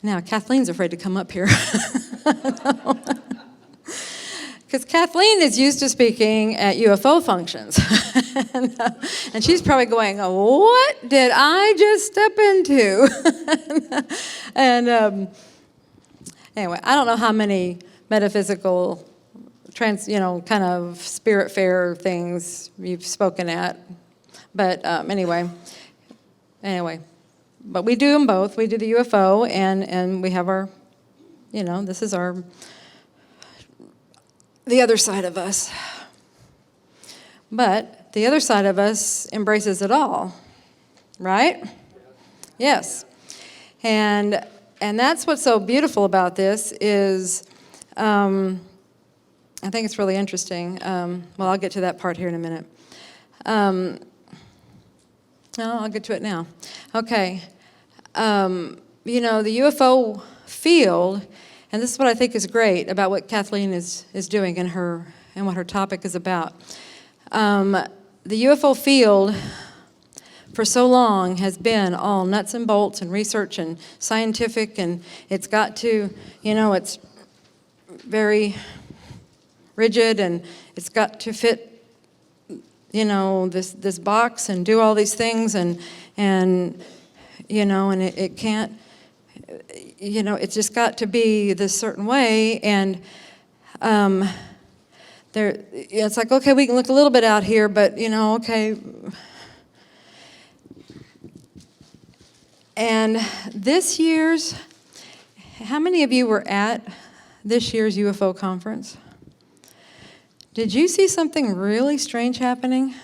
Now, Kathleen's afraid to come up here. Because Kathleen is used to speaking at UFO functions. and she's probably going, what did I just step into? and anyway, I don't know how many metaphysical, kind of spirit fair things you've spoken at. But anyway. But we do them both. We do the UFO, and we have our, this is the other side of us. But the other side of us embraces it all, right? Yes. And that's what's so beautiful about this is, I think it's really interesting. Well, I'll get to that part here in a minute. No, I'll get to it now. Okay. The UFO field, and this is what I think is great about what Kathleen is doing and what her topic is about. The UFO field for so long has been all nuts and bolts and research and scientific, and it's got to, it's very rigid, and it's got to fit, this box and do all these things, and it can't, it's just got to be this certain way, and it's like, okay, we can look a little bit out here, but, okay. And this year's, how many of you were at this year's UFO conference? Did you see something really strange happening?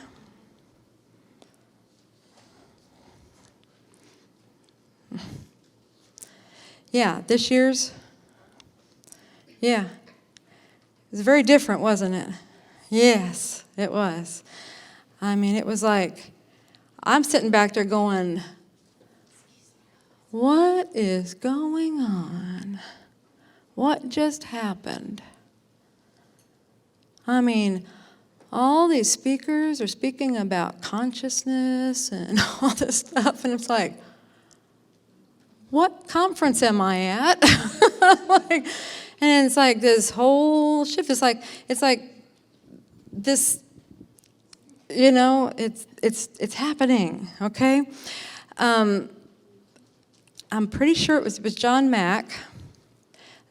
Yeah, this year's? Yeah. It was very different, wasn't it? Yes, it was. I mean, it was like, I'm sitting back there going, what is going on? What just happened? I mean, all these speakers are speaking about consciousness and all this stuff, and it's like, what conference am I at? And it's like this whole shift. It's like this, it's happening, okay? I'm pretty sure it was John Mack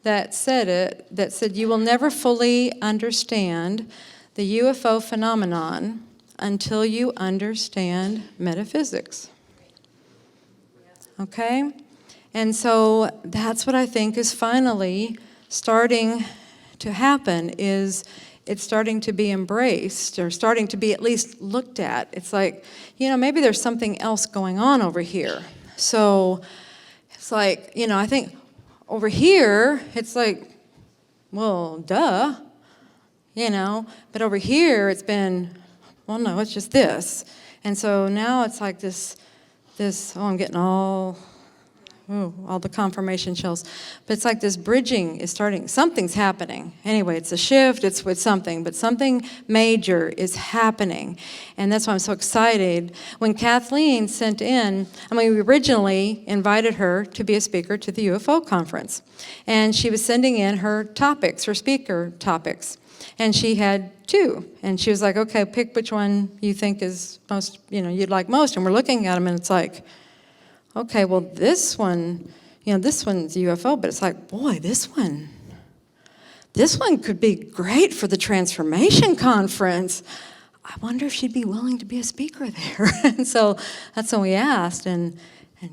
that said it, that said, you will never fully understand the UFO phenomenon until you understand metaphysics. Okay? And so that's what I think is finally starting to happen, is it's starting to be embraced, or starting to be at least looked at. It's like, maybe there's something else going on over here. So it's like, I think over here, it's like, well, duh, but over here it's been, well, no, it's just this. And so now it's like this, I'm getting all the confirmation chills. But it's like this bridging is starting. Something's happening. Anyway, it's a shift. It's with something. But something major is happening. And that's why I'm so excited. When Kathleen sent in, we originally invited her to be a speaker to the UFO conference. And she was sending in her topics, her speaker topics. And she had 2. And she was like, okay, pick which one you think is most, you'd like most. And we're looking at them, and it's like, okay, well, this one, this one's UFO, but it's like, boy, this one could be great for the Transformation Conference. I wonder if she'd be willing to be a speaker there. And so that's when we asked, and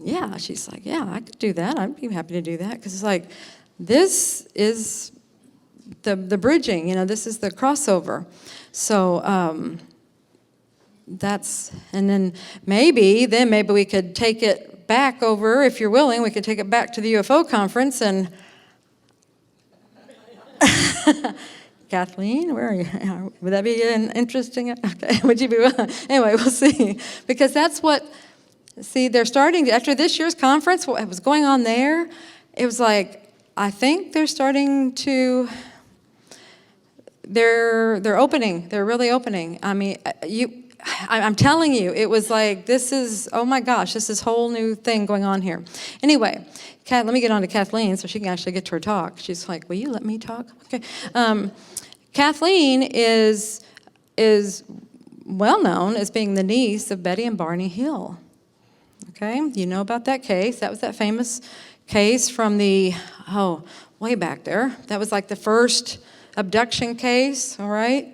yeah, she's like, yeah, I could do that. I'd be happy to do that, because it's like, this is the bridging, this is the crossover. So that's, and then maybe we could take it back over, if you're willing, we could take it back to the UFO conference, and Kathleen, where are you? Would that be an interesting? Okay, would you be willing? Anyway, we'll see, because that's what. See, they're starting to, after this year's conference. What was going on there? It was like, I think they're starting to. They're opening. They're really opening. I mean, I'm telling you, it was like, this is, oh my gosh, this is whole new thing going on here. Anyway, let me get on to Kathleen so she can actually get to her talk. She's like, will you let me talk? Okay. Kathleen is well known as being the niece of Betty and Barney Hill. Okay, you know about that case. That was that famous case from way back there. That was like the first abduction case, all right?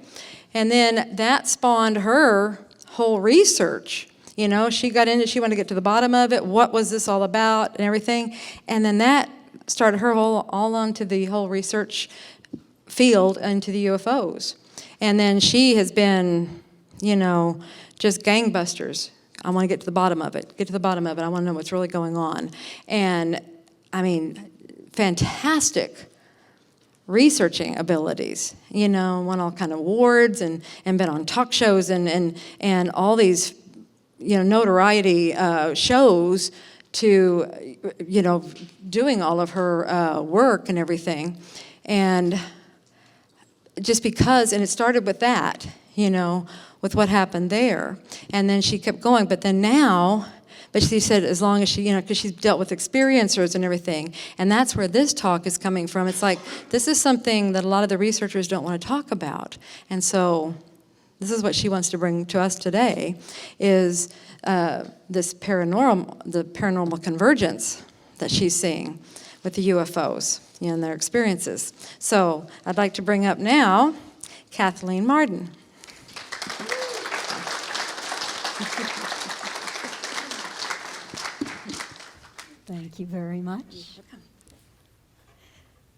And then that spawned her whole research. You know, she got into, she wanted to get to the bottom of it. What was this all about and everything? And then that started her all onto the whole research field into the UFOs. And then she has been, you know, just gangbusters. I want to get to the bottom of it. Get to the bottom of it. I want to know what's really going on. And, I mean, fantastic researching abilities, you know, won all kind of awards and been on talk shows and all these, you know, notoriety shows to, you know, doing all of her work and everything. And just because, and it started with that, you know, with what happened there. And then she kept going, but then now, but she said as long as she, you know, because she's dealt with experiencers and everything, and that's where this talk is coming from. It's like, this is something that a lot of the researchers don't want to talk about. And so this is what she wants to bring to us today, is this paranormal convergence that she's seeing with the UFOs, you know, and their experiences. So I'd like to bring up now Kathleen Marden. Thank you very much.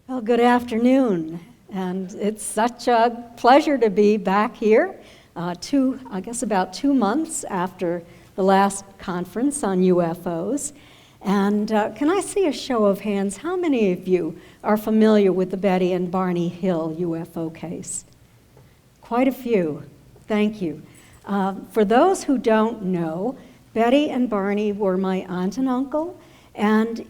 Well, good afternoon, and it's such a pleasure to be back here, about 2 months after the last conference on UFOs. And can I see a show of hands? How many of you are familiar with the Betty and Barney Hill UFO case? Quite a few. Thank you. For those who don't know, Betty and Barney were my aunt and uncle, and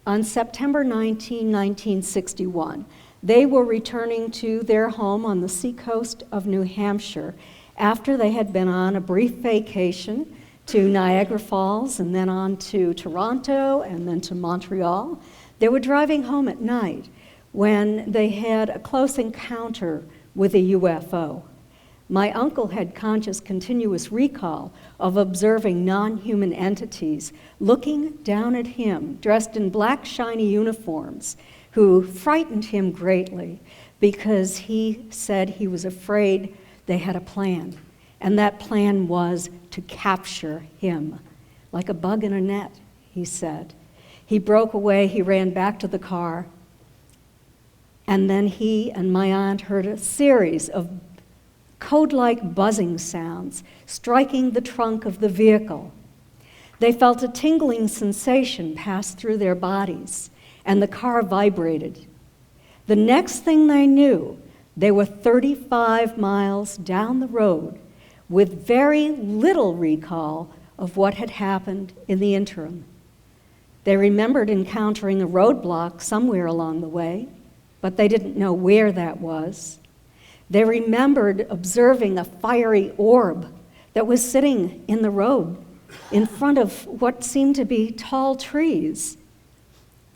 on September 19, 1961, they were returning to their home on the seacoast of New Hampshire after they had been on a brief vacation to Niagara Falls and then on to Toronto and then to Montreal. They were driving home at night when they had a close encounter with a UFO. My uncle had conscious continuous recall of observing non-human entities looking down at him, dressed in black shiny uniforms, who frightened him greatly because he said he was afraid they had a plan. And that plan was to capture him, like a bug in a net, he said. He broke away, he ran back to the car, and then he and my aunt heard a series of code-like buzzing sounds striking the trunk of the vehicle. They felt a tingling sensation pass through their bodies, and the car vibrated. The next thing they knew, they were 35 miles down the road with very little recall of what had happened in the interim. They remembered encountering a roadblock somewhere along the way, but they didn't know where that was. They remembered observing a fiery orb that was sitting in the road in front of what seemed to be tall trees.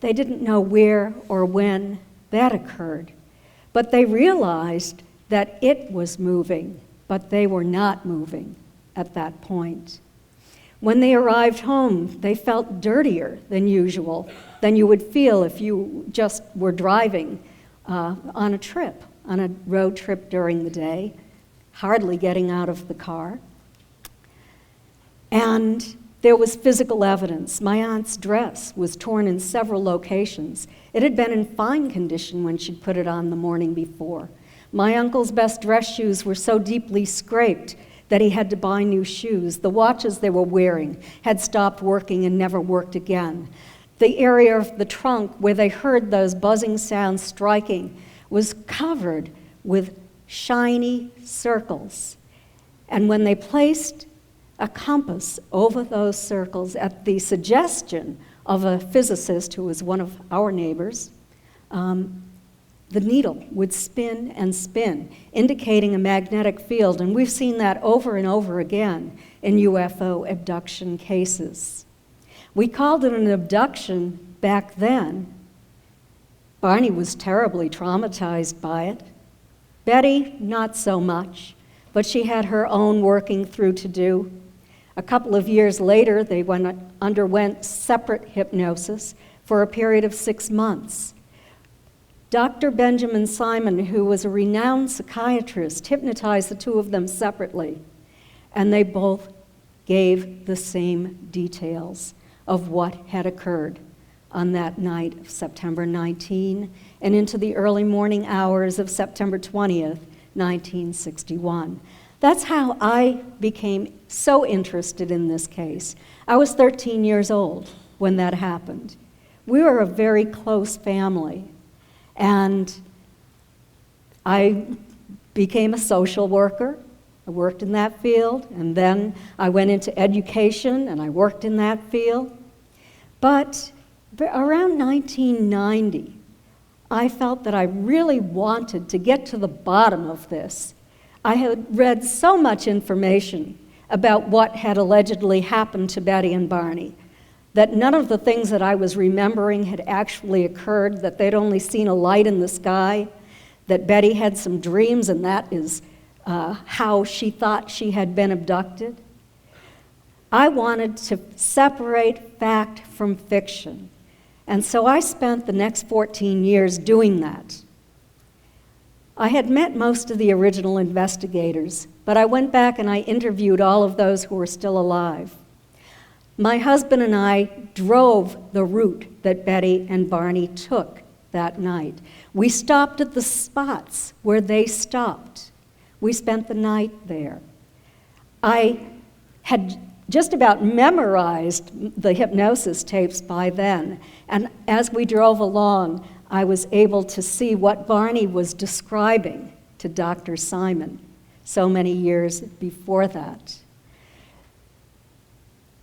They didn't know where or when that occurred, but they realized that it was moving, but they were not moving at that point. When they arrived home, they felt dirtier than usual, than you would feel if you just were driving on a road trip during the day, hardly getting out of the car. And there was physical evidence. My aunt's dress was torn in several locations. It had been in fine condition when she'd put it on the morning before. My uncle's best dress shoes were so deeply scraped that he had to buy new shoes. The watches they were wearing had stopped working and never worked again. The area of the trunk where they heard those buzzing sounds striking was covered with shiny circles. And when they placed a compass over those circles at the suggestion of a physicist who was one of our neighbors, the needle would spin and spin, indicating a magnetic field, and we've seen that over and over again in UFO abduction cases. We called it an abduction back then. Barney was terribly traumatized by it. Betty, not so much, but she had her own working through to do. A couple of years later, they underwent separate hypnosis for a period of 6 months. Dr. Benjamin Simon, who was a renowned psychiatrist, hypnotized the two of them separately, and they both gave the same details of what had occurred on that night of September 19 and into the early morning hours of September 20th, 1961. That's how I became so interested in this case. I was 13 years old when that happened. We were a very close family, and I became a social worker. I worked in that field, and then I went into education, and I worked in that field. But around 1990, I felt that I really wanted to get to the bottom of this. I had read so much information about what had allegedly happened to Betty and Barney, that none of the things that I was remembering had actually occurred, that they'd only seen a light in the sky, that Betty had some dreams, and that is how she thought she had been abducted. I wanted to separate fact from fiction, and so I spent the next 14 years doing that. I had met most of the original investigators, but I went back and I interviewed all of those who were still alive. My husband and I drove the route that Betty and Barney took that night. We stopped at the spots where they stopped. We spent the night there. I had just about memorized the hypnosis tapes by then, and as we drove along, I was able to see what Barney was describing to Dr. Simon so many years before that.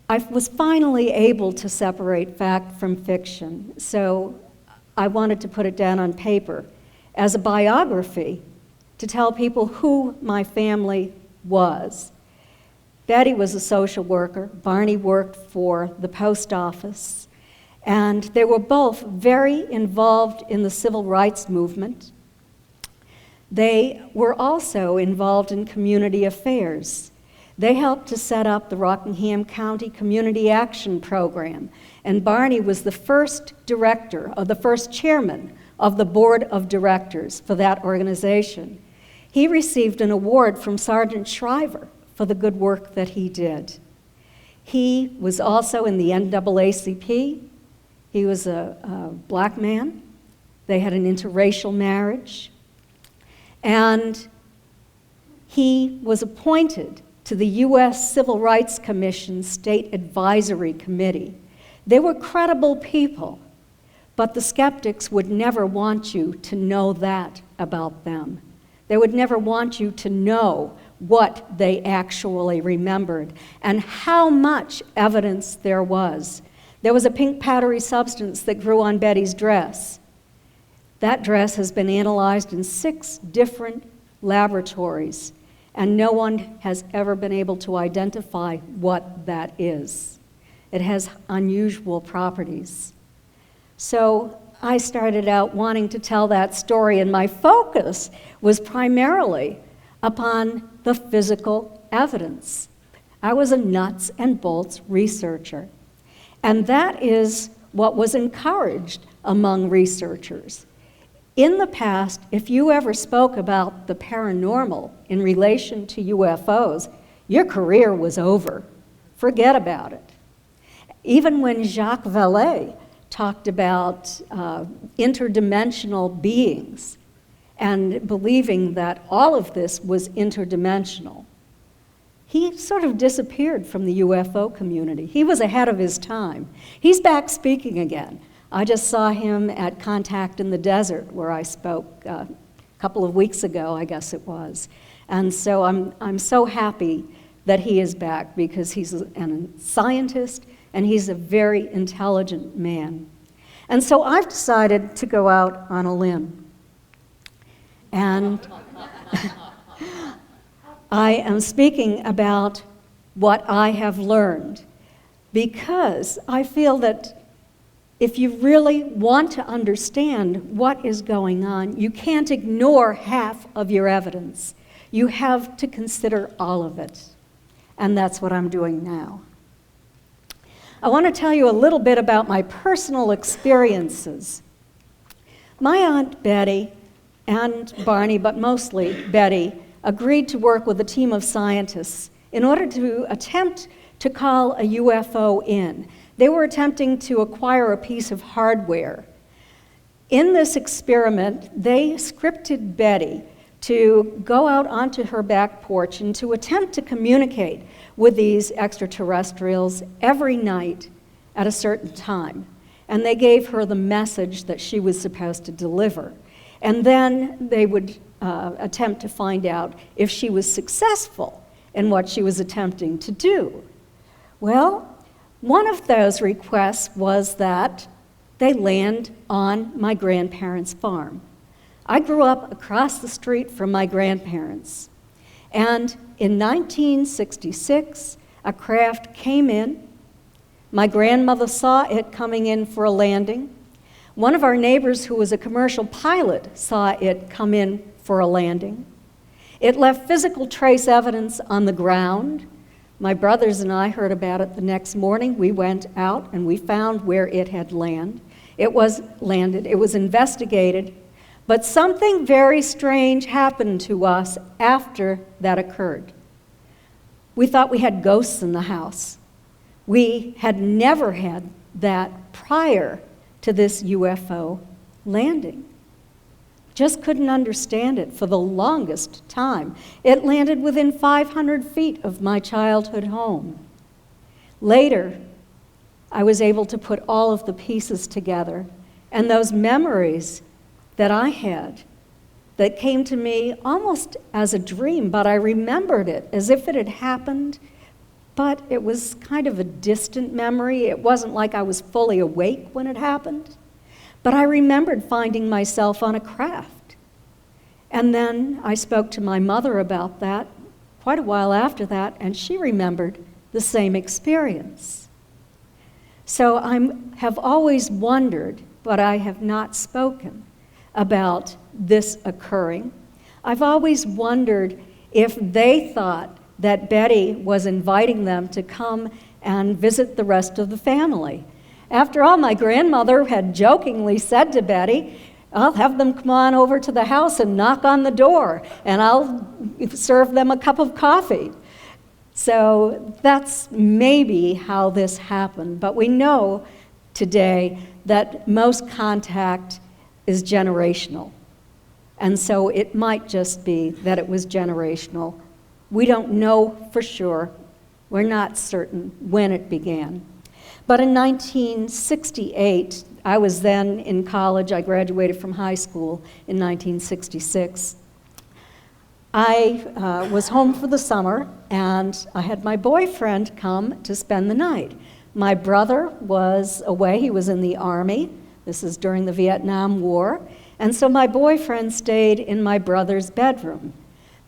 I was finally able to separate fact from fiction, so I wanted to put it down on paper as a biography to tell people who my family was. Betty was a social worker. Barney worked for the post office. And they were both very involved in the civil rights movement. They were also involved in community affairs. They helped to set up the Rockingham County Community Action Program, and Barney was the first director, or the first chairman of the board of directors for that organization. He received an award from Sergeant Shriver for the good work that he did. He was also in the NAACP. He was a black man. They had an interracial marriage. And he was appointed to the U.S. Civil Rights Commission State Advisory Committee. They were credible people, but the skeptics would never want you to know that about them. They would never want you to know what they actually remembered and how much evidence there was. There was a pink powdery substance that grew on Betty's dress. That dress has been analyzed in 6 different laboratories, and no one has ever been able to identify what that is. It has unusual properties. So I started out wanting to tell that story, and my focus was primarily upon the physical evidence. I was a nuts and bolts researcher. And that is what was encouraged among researchers. In the past, if you ever spoke about the paranormal in relation to UFOs, your career was over. Forget about it. Even when Jacques Vallée talked about interdimensional beings and believing that all of this was interdimensional, he sort of disappeared from the UFO community. He was ahead of his time. He's back speaking again. I just saw him at Contact in the Desert, where I spoke a couple of weeks ago, I guess it was. And so I'm so happy that he is back, because he's a scientist and he's a very intelligent man. And so I've decided to go out on a limb. And I am speaking about what I have learned, because I feel that if you really want to understand what is going on, you can't ignore half of your evidence. You have to consider all of it. And that's what I'm doing now. I want to tell you a little bit about my personal experiences. My Aunt Betty and Barney, but mostly Betty, agreed to work with a team of scientists in order to attempt to call a UFO in. They were attempting to acquire a piece of hardware. In this experiment, they scripted Betty to go out onto her back porch and to attempt to communicate with these extraterrestrials every night at a certain time. And they gave her the message that she was supposed to deliver. And then they would attempt to find out if she was successful in what she was attempting to do. Well, one of those requests was that they land on my grandparents' farm. I grew up across the street from my grandparents. And in 1966, a craft came in. My grandmother saw it coming in for a landing. One of our neighbors, who was a commercial pilot, saw it come in for a landing. It left physical trace evidence on the ground. My brothers and I heard about it the next morning. We went out and we found where it had landed. It was investigated, but something very strange happened to us after that occurred. We thought we had ghosts in the house. We had never had that prior to this UFO landing. Just couldn't understand it for the longest time. It landed within 500 feet of my childhood home. Later, I was able to put all of the pieces together, and those memories that I had that came to me almost as a dream, but I remembered it as if it had happened, but it was kind of a distant memory. It wasn't like I was fully awake when it happened. But I remembered finding myself on a craft. And then I spoke to my mother about that quite a while after that, and she remembered the same experience. So I have always wondered, but I have not spoken about this occurring. I've always wondered if they thought that Betty was inviting them to come and visit the rest of the family. After all, my grandmother had jokingly said to Betty, "I'll have them come on over to the house and knock on the door, and I'll serve them a cup of coffee." So that's maybe how this happened. But we know today that most contact is generational. And so it might just be that it was generational. We don't know for sure. We're not certain when it began. But in 1968, I was then in college. I graduated from high school in 1966. I was home for the summer, and I had my boyfriend come to spend the night. My brother was away. He was in the Army. This is during the Vietnam War. And so my boyfriend stayed in my brother's bedroom.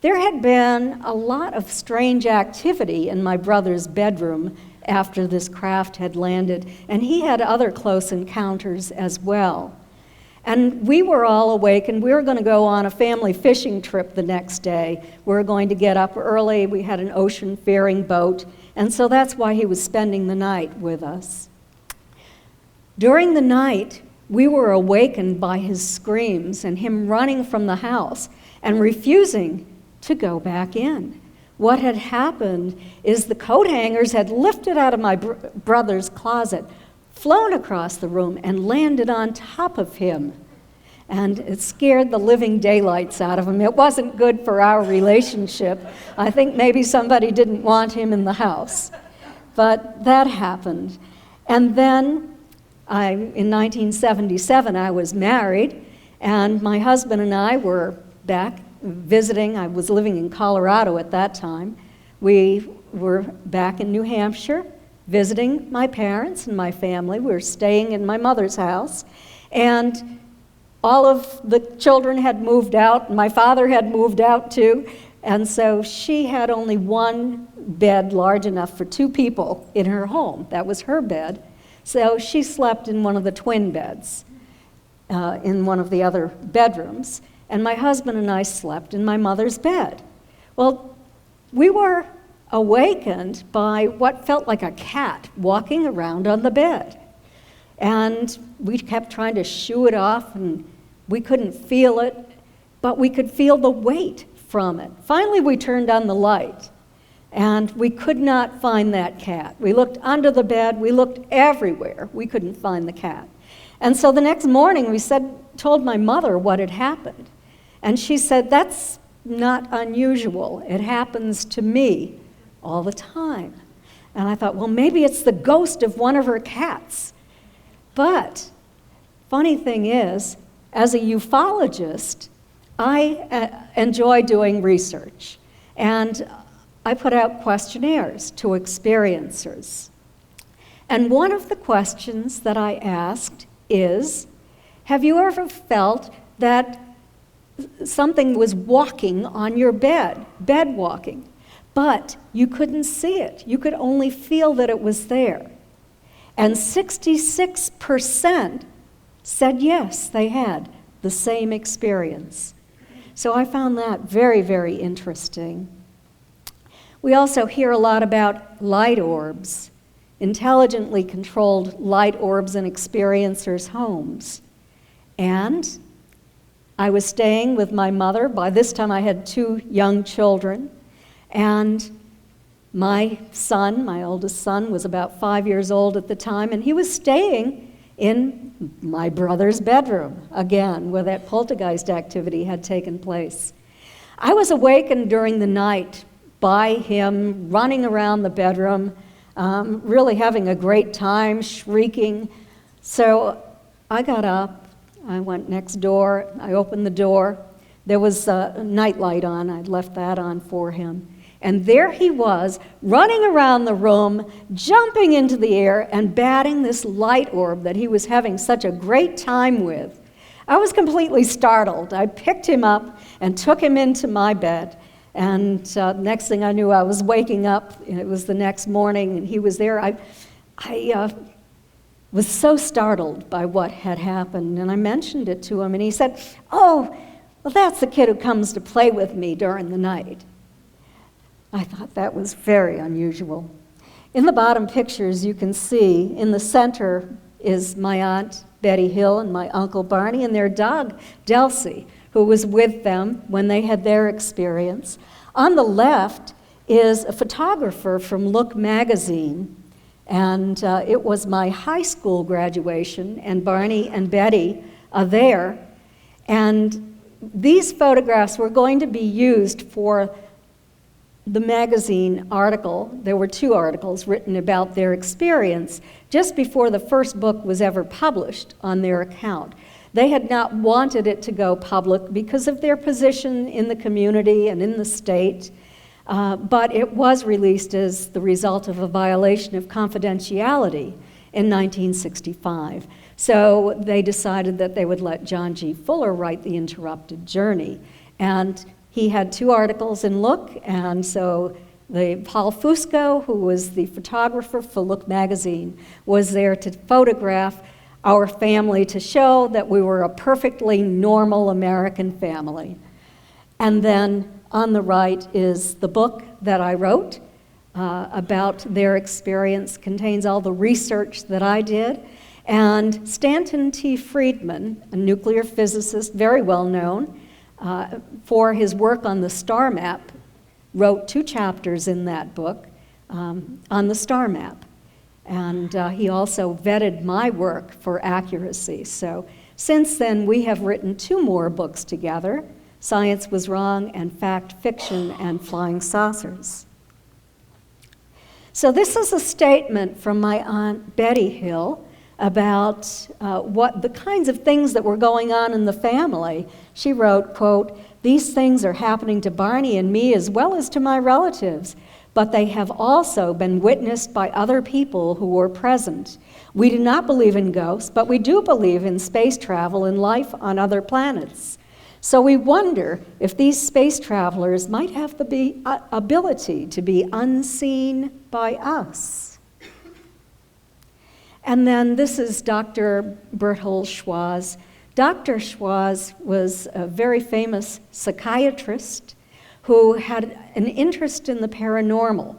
There had been a lot of strange activity in my brother's bedroom after this craft had landed, and he had other close encounters as well. And we were all awake, and we were going to go on a family fishing trip the next day. We were going to get up early. We had an ocean-faring boat, and so that's why he was spending the night with us. During the night, we were awakened by his screams and him running from the house and refusing to go back in. What had happened is the coat hangers had lifted out of my brother's closet, flown across the room, and landed on top of him. And it scared the living daylights out of him. It wasn't good for our relationship. I think maybe somebody didn't want him in the house. But that happened. And then in 1977, I was married, and my husband and I were back visiting. I was living in Colorado at that time. We were back in New Hampshire visiting my parents and my family. We were staying in my mother's house. And all of the children had moved out, and my father had moved out too, and so she had only one bed large enough for 2 people in her home. That was her bed. So she slept in one of the twin beds in one of the other bedrooms, and my husband and I slept in my mother's bed. Well, we were awakened by what felt like a cat walking around on the bed. And we kept trying to shoo it off, and we couldn't feel it, but we could feel the weight from it. Finally, we turned on the light, and we could not find that cat. We looked under the bed, we looked everywhere. We couldn't find the cat. And so the next morning, we told my mother what had happened. And she said, "That's not unusual. It happens to me all the time." And I thought, well, maybe it's the ghost of one of her cats. But funny thing is, as a ufologist, I enjoy doing research. And I put out questionnaires to experiencers. And one of the questions that I asked is, have you ever felt that something was walking on your bed walking, but you couldn't see it? You could only feel that it was there. And 66% said yes, they had the same experience. So I found that very, very interesting. We also hear a lot about light orbs, intelligently controlled light orbs in experiencers' homes. And I was staying with my mother. By this time I had 2 young children, and my son, my oldest son, was about 5 years old at the time, and he was staying in my brother's bedroom, again, where that poltergeist activity had taken place. I was awakened during the night by him running around the bedroom, really having a great time, shrieking. So I got up, I went next door, I opened the door. There was a nightlight on, I'd left that on for him. And there he was, running around the room, jumping into the air and batting this light orb that he was having such a great time with. I was completely startled. I picked him up and took him into my bed. And next thing I knew, I was waking up. It was the next morning, and he was there. I was so startled by what had happened, and I mentioned it to him, and he said, "Oh, well, that's the kid who comes to play with me during the night." I thought that was very unusual. In the bottom pictures, you can see in the center is my Aunt Betty Hill and my Uncle Barney and their dog, Delcy, who was with them when they had their experience. On the left is a photographer from Look magazine, and it was my high school graduation, and Barney and Betty are there. And these photographs were going to be used for the magazine article. There were 2 articles written about their experience just before the first book was ever published on their account. They had not wanted it to go public because of their position in the community and in the state, but it was released as the result of a violation of confidentiality in 1965. So they decided that they would let John G. Fuller write The Interrupted Journey. And he had 2 articles in Look, and so Paul Fusco, who was the photographer for Look magazine, was there to photograph our family to show that we were a perfectly normal American family. And then on the right is the book that I wrote about their experience, contains all the research that I did. And Stanton T. Friedman, a nuclear physicist, very well known, for his work on the star map, wrote 2 chapters in that book on the star map. And he also vetted my work for accuracy. So since then, we have written 2 more books together, Science Was Wrong and Fact, Fiction, and Flying Saucers. So this is a statement from my Aunt Betty Hill about what the kinds of things that were going on in the family. She wrote, quote, "These things are happening to Barney and me as well as to my relatives. but they have also been witnessed by other people who were present. We do not believe in ghosts, but we do believe in space travel and life on other planets. So we wonder if these space travelers might have the ability to be unseen by us. And then this is Dr. Berthold Schwarz. Dr. Schwarz was a very famous psychiatrist who had an interest in the paranormal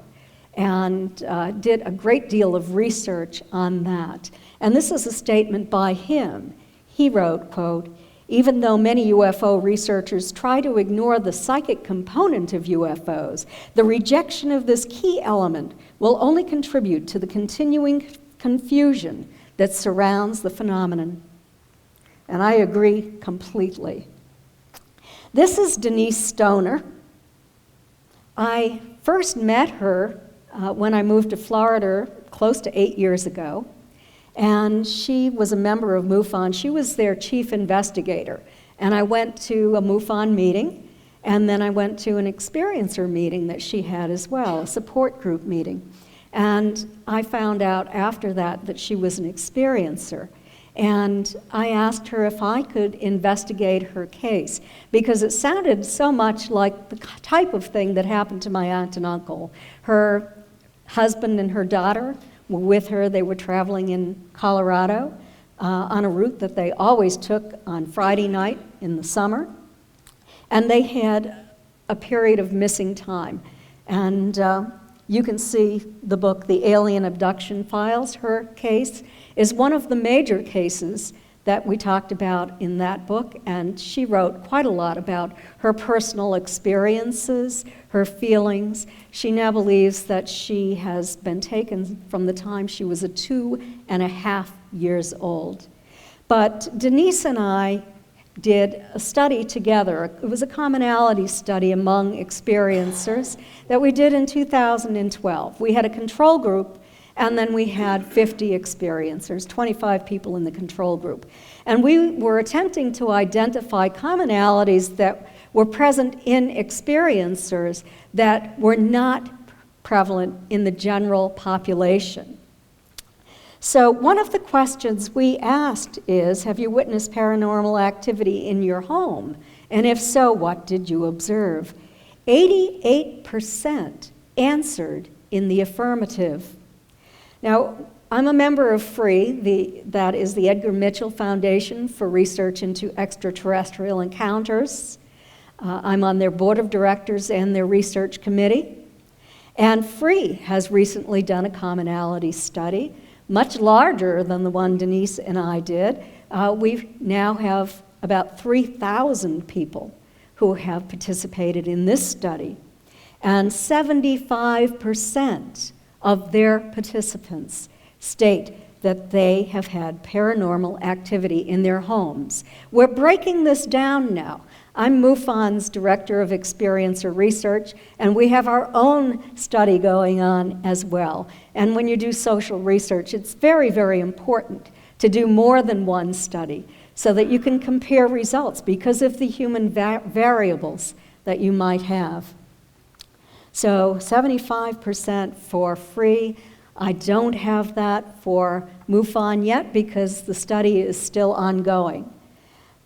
and did a great deal of research on that. And this is a statement by him. He wrote, quote, "Even though many UFO researchers try to ignore the psychic component of UFOs, the rejection of this key element will only contribute to the continuing confusion that surrounds the phenomenon." And I agree completely. This is Denise Stoner. I first met her when I moved to Florida close to 8 years ago, and she was a member of MUFON. She was their chief investigator, and I went to a MUFON meeting, and then I went to an experiencer meeting that she had as well, a support group meeting. And I found out after that she was an experiencer. And I asked her if I could investigate her case, because it sounded so much like the type of thing that happened to my aunt and uncle. Her husband and her daughter were with her. They were traveling in Colorado on a route that they always took on Friday night in the summer. And they had a period of missing time. And you can see the book, The Alien Abduction Files. Her case is one of the major cases that we talked about in that book, and she wrote quite a lot about her personal experiences, her feelings. She now believes that she has been taken from the time she was 2.5 years old. But Denise and I did a study together. It was a commonality study among experiencers that we did in 2012. We had a control group, and then we had 50 experiencers, 25 people in the control group. And we were attempting to identify commonalities that were present in experiencers that were not prevalent in the general population. So one of the questions we asked is, have you witnessed paranormal activity in your home? And if so, what did you observe? 88% answered in the affirmative. Now, I'm a member of FREE, that is the Edgar Mitchell Foundation for Research into Extraterrestrial Encounters. I'm on their board of directors and their research committee. And FREE has recently done a commonality study, much larger than the one Denise and I did. We now have about 3,000 people who have participated in this study. And 75% of their participants state that they have had paranormal activity in their homes. We're breaking this down now. I'm MUFON's Director of Experiencer Research, and we have our own study going on as well. And when you do social research, it's very, very important to do more than one study so that you can compare results because of the human variables that you might have. So 75% for FREE. I don't have that for MUFON yet because the study is still ongoing.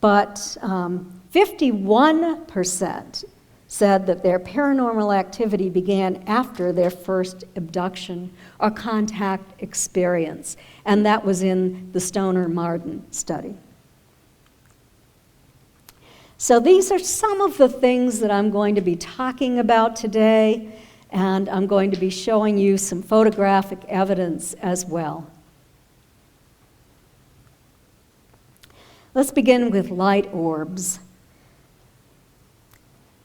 But 51% said that their paranormal activity began after their first abduction or contact experience, and that was in the Stoner-Marden study. So these are some of the things that I'm going to be talking about today, and I'm going to be showing you some photographic evidence as well. Let's begin with light orbs.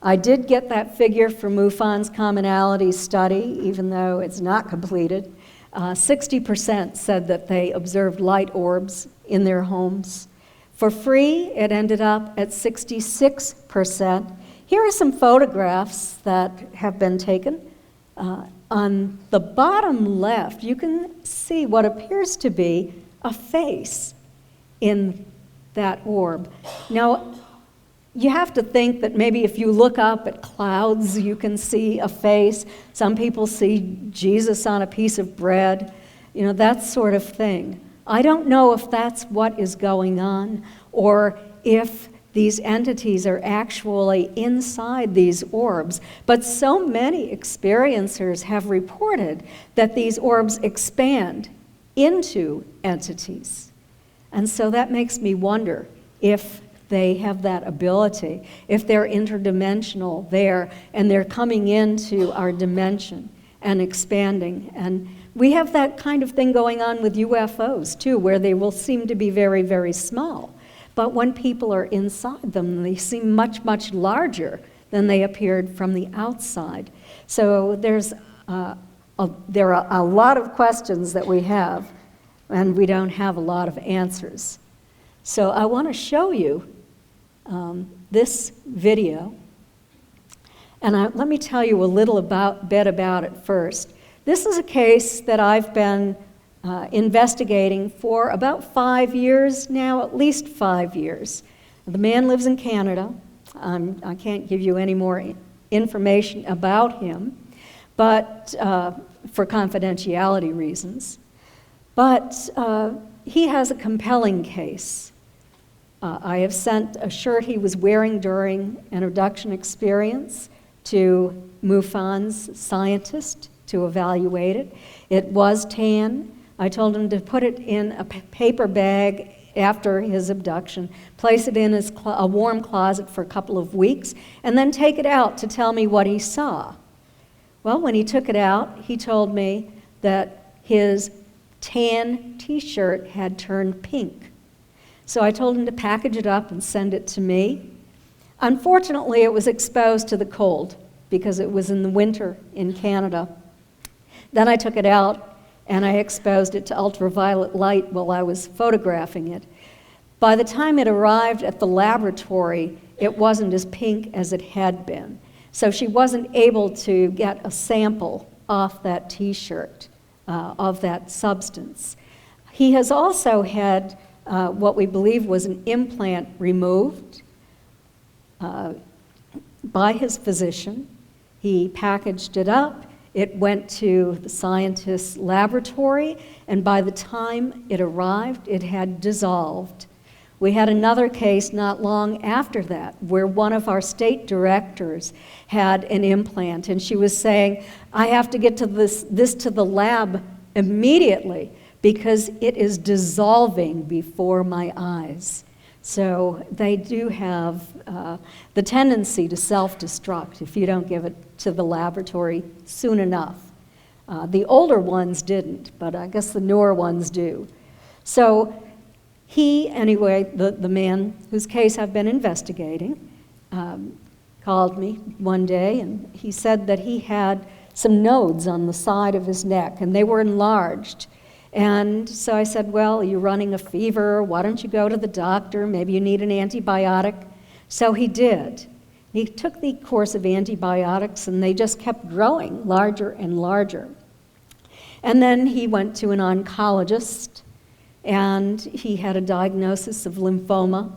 I did get that figure for MUFON's commonality study, even though it's not completed. 60% said that they observed light orbs in their homes. For FREE, it ended up at 66%. Here are some photographs that have been taken. On the bottom left, you can see what appears to be a face in that orb. Now, you have to think that maybe if you look up at clouds, you can see a face. Some people see Jesus on a piece of bread, that sort of thing. I don't know if that's what is going on, or if these entities are actually inside these orbs. But so many experiencers have reported that these orbs expand into entities. And so that makes me wonder if they have that ability, if they're interdimensional there, and they're coming into our dimension and expanding. And we have that kind of thing going on with UFOs, too, where they will seem to be very, very small. But when people are inside them, they seem much, much larger than they appeared from the outside. So there are a lot of questions that we have, and we don't have a lot of answers. So I want to show you this video. And let me tell you a little bit about it first. This is a case that I've been investigating for about 5 years now, at least 5 years. The man lives in Canada. I can't give you any more information about him, but for confidentiality reasons. But he has a compelling case. I have sent a shirt he was wearing during an abduction experience to MUFON's scientist to evaluate it. It was tan. I told him to put it in a paper bag after his abduction, place it in a warm closet for a couple of weeks, and then take it out to tell me what he saw. Well, when he took it out, he told me that his tan t-shirt had turned pink. So I told him to package it up and send it to me. Unfortunately, it was exposed to the cold because it was in the winter in Canada. Then I took it out and I exposed it to ultraviolet light while I was photographing it. By the time it arrived at the laboratory, it wasn't as pink as it had been. So she wasn't able to get a sample off that t-shirt of that substance. He has also had what we believe was an implant removed by his physician. He packaged it up. It went to the scientist's laboratory, and by the time it arrived, it had dissolved. We had another case not long after that where one of our state directors had an implant, and she was saying, I have to get to this to the lab immediately because it is dissolving before my eyes. So they do have the tendency to self-destruct if you don't give it to the laboratory soon enough. The older ones didn't, but I guess the newer ones do. So he, anyway, the man whose case I've been investigating, called me one day, and he said that he had some nodes on the side of his neck, and they were enlarged. And so I said, well, you're running a fever. Why don't you go to the doctor? Maybe you need an antibiotic. So he did. He took the course of antibiotics, and they just kept growing larger and larger. And then he went to an oncologist, and he had a diagnosis of lymphoma.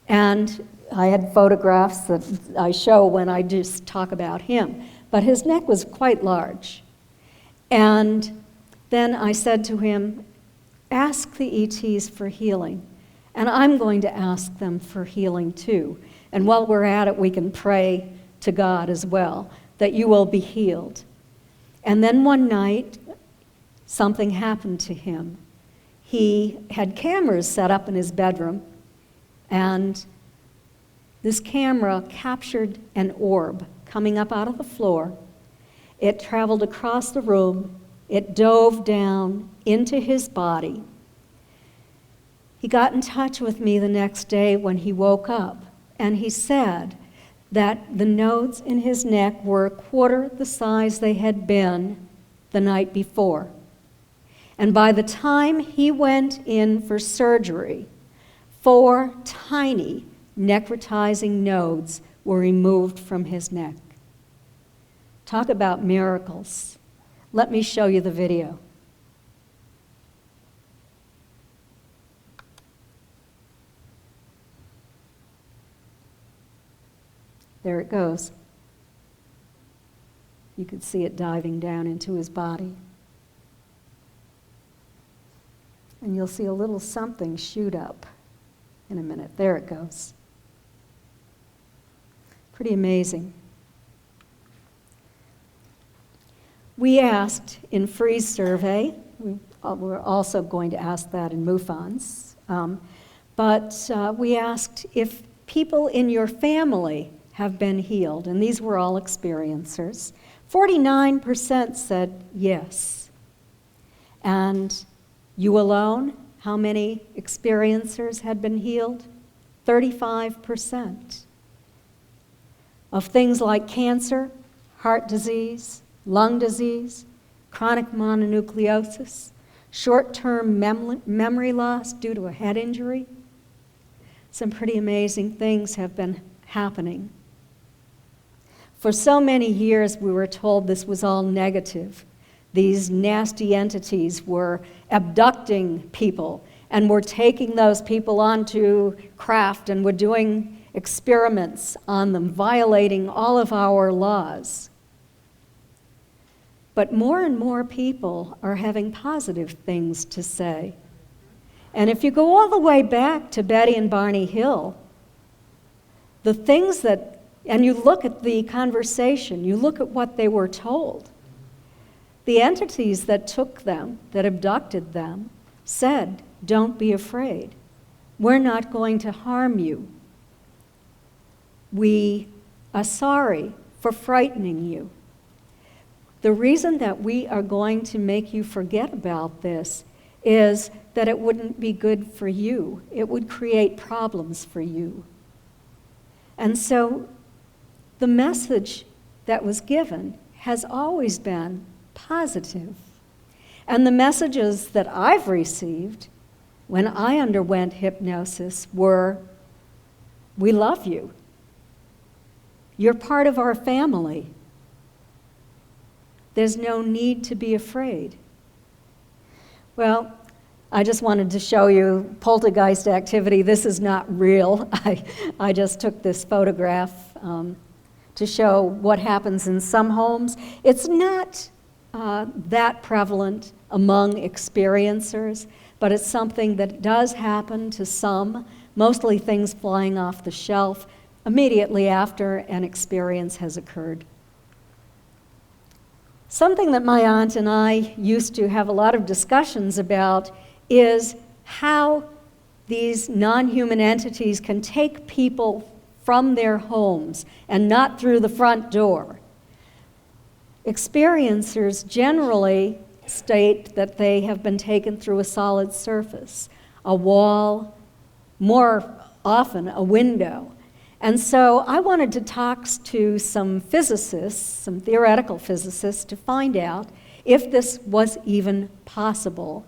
And I had photographs that I show when I just talk about him. But his neck was quite large. And then I said to him, ask the ETs for healing, and I'm going to ask them for healing too. And while we're at it, we can pray to God as well, that you will be healed. And then one night, something happened to him. He had cameras set up in his bedroom, and this camera captured an orb coming up out of the floor. It traveled across the room. It dove down into his body. He got in touch with me the next day when he woke up, and he said that the nodes in his neck were a quarter the size they had been the night before. And by the time he went in for surgery, 4 tiny necrotizing nodes were removed from his neck. Talk about miracles. Let me show you the video. There it goes. You could see it diving down into his body. And you'll see a little something shoot up in a minute. There it goes. Pretty amazing. We asked in Free's survey, we're also going to ask that in MUFON's, but we asked if people in your family have been healed, and these were all experiencers. 49% said yes. And you alone, how many experiencers had been healed? 35%. Of things like cancer, heart disease, lung disease, chronic mononucleosis, short-term memory loss due to a head injury. Some pretty amazing things have been happening. For so many years, we were told this was all negative. These nasty entities were abducting people and were taking those people onto craft and were doing experiments on them, violating all of our laws. But more and more people are having positive things to say. And if you go all the way back to Betty and Barney Hill, the things that, and you look at the conversation, you look at what they were told, the entities that took them, that abducted them, said, "Don't be afraid. We're not going to harm you. We are sorry for frightening you. The reason that we are going to make you forget about this is that it wouldn't be good for you. It would create problems for you." And so the message that was given has always been positive. And the messages that I've received when I underwent hypnosis were, "We love you. You're part of our family. There's no need to be afraid." Well, I just wanted to show you poltergeist activity. This is not real. I just took this photograph to show what happens in some homes. It's not that prevalent among experiencers, but it's something that does happen to some, mostly things flying off the shelf immediately after an experience has occurred. Something that my aunt and I used to have a lot of discussions about is how these non-human entities can take people from their homes and not through the front door. Experiencers generally state that they have been taken through a solid surface, a wall, more often a window. And so I wanted to talk to some physicists, some theoretical physicists, to find out if this was even possible.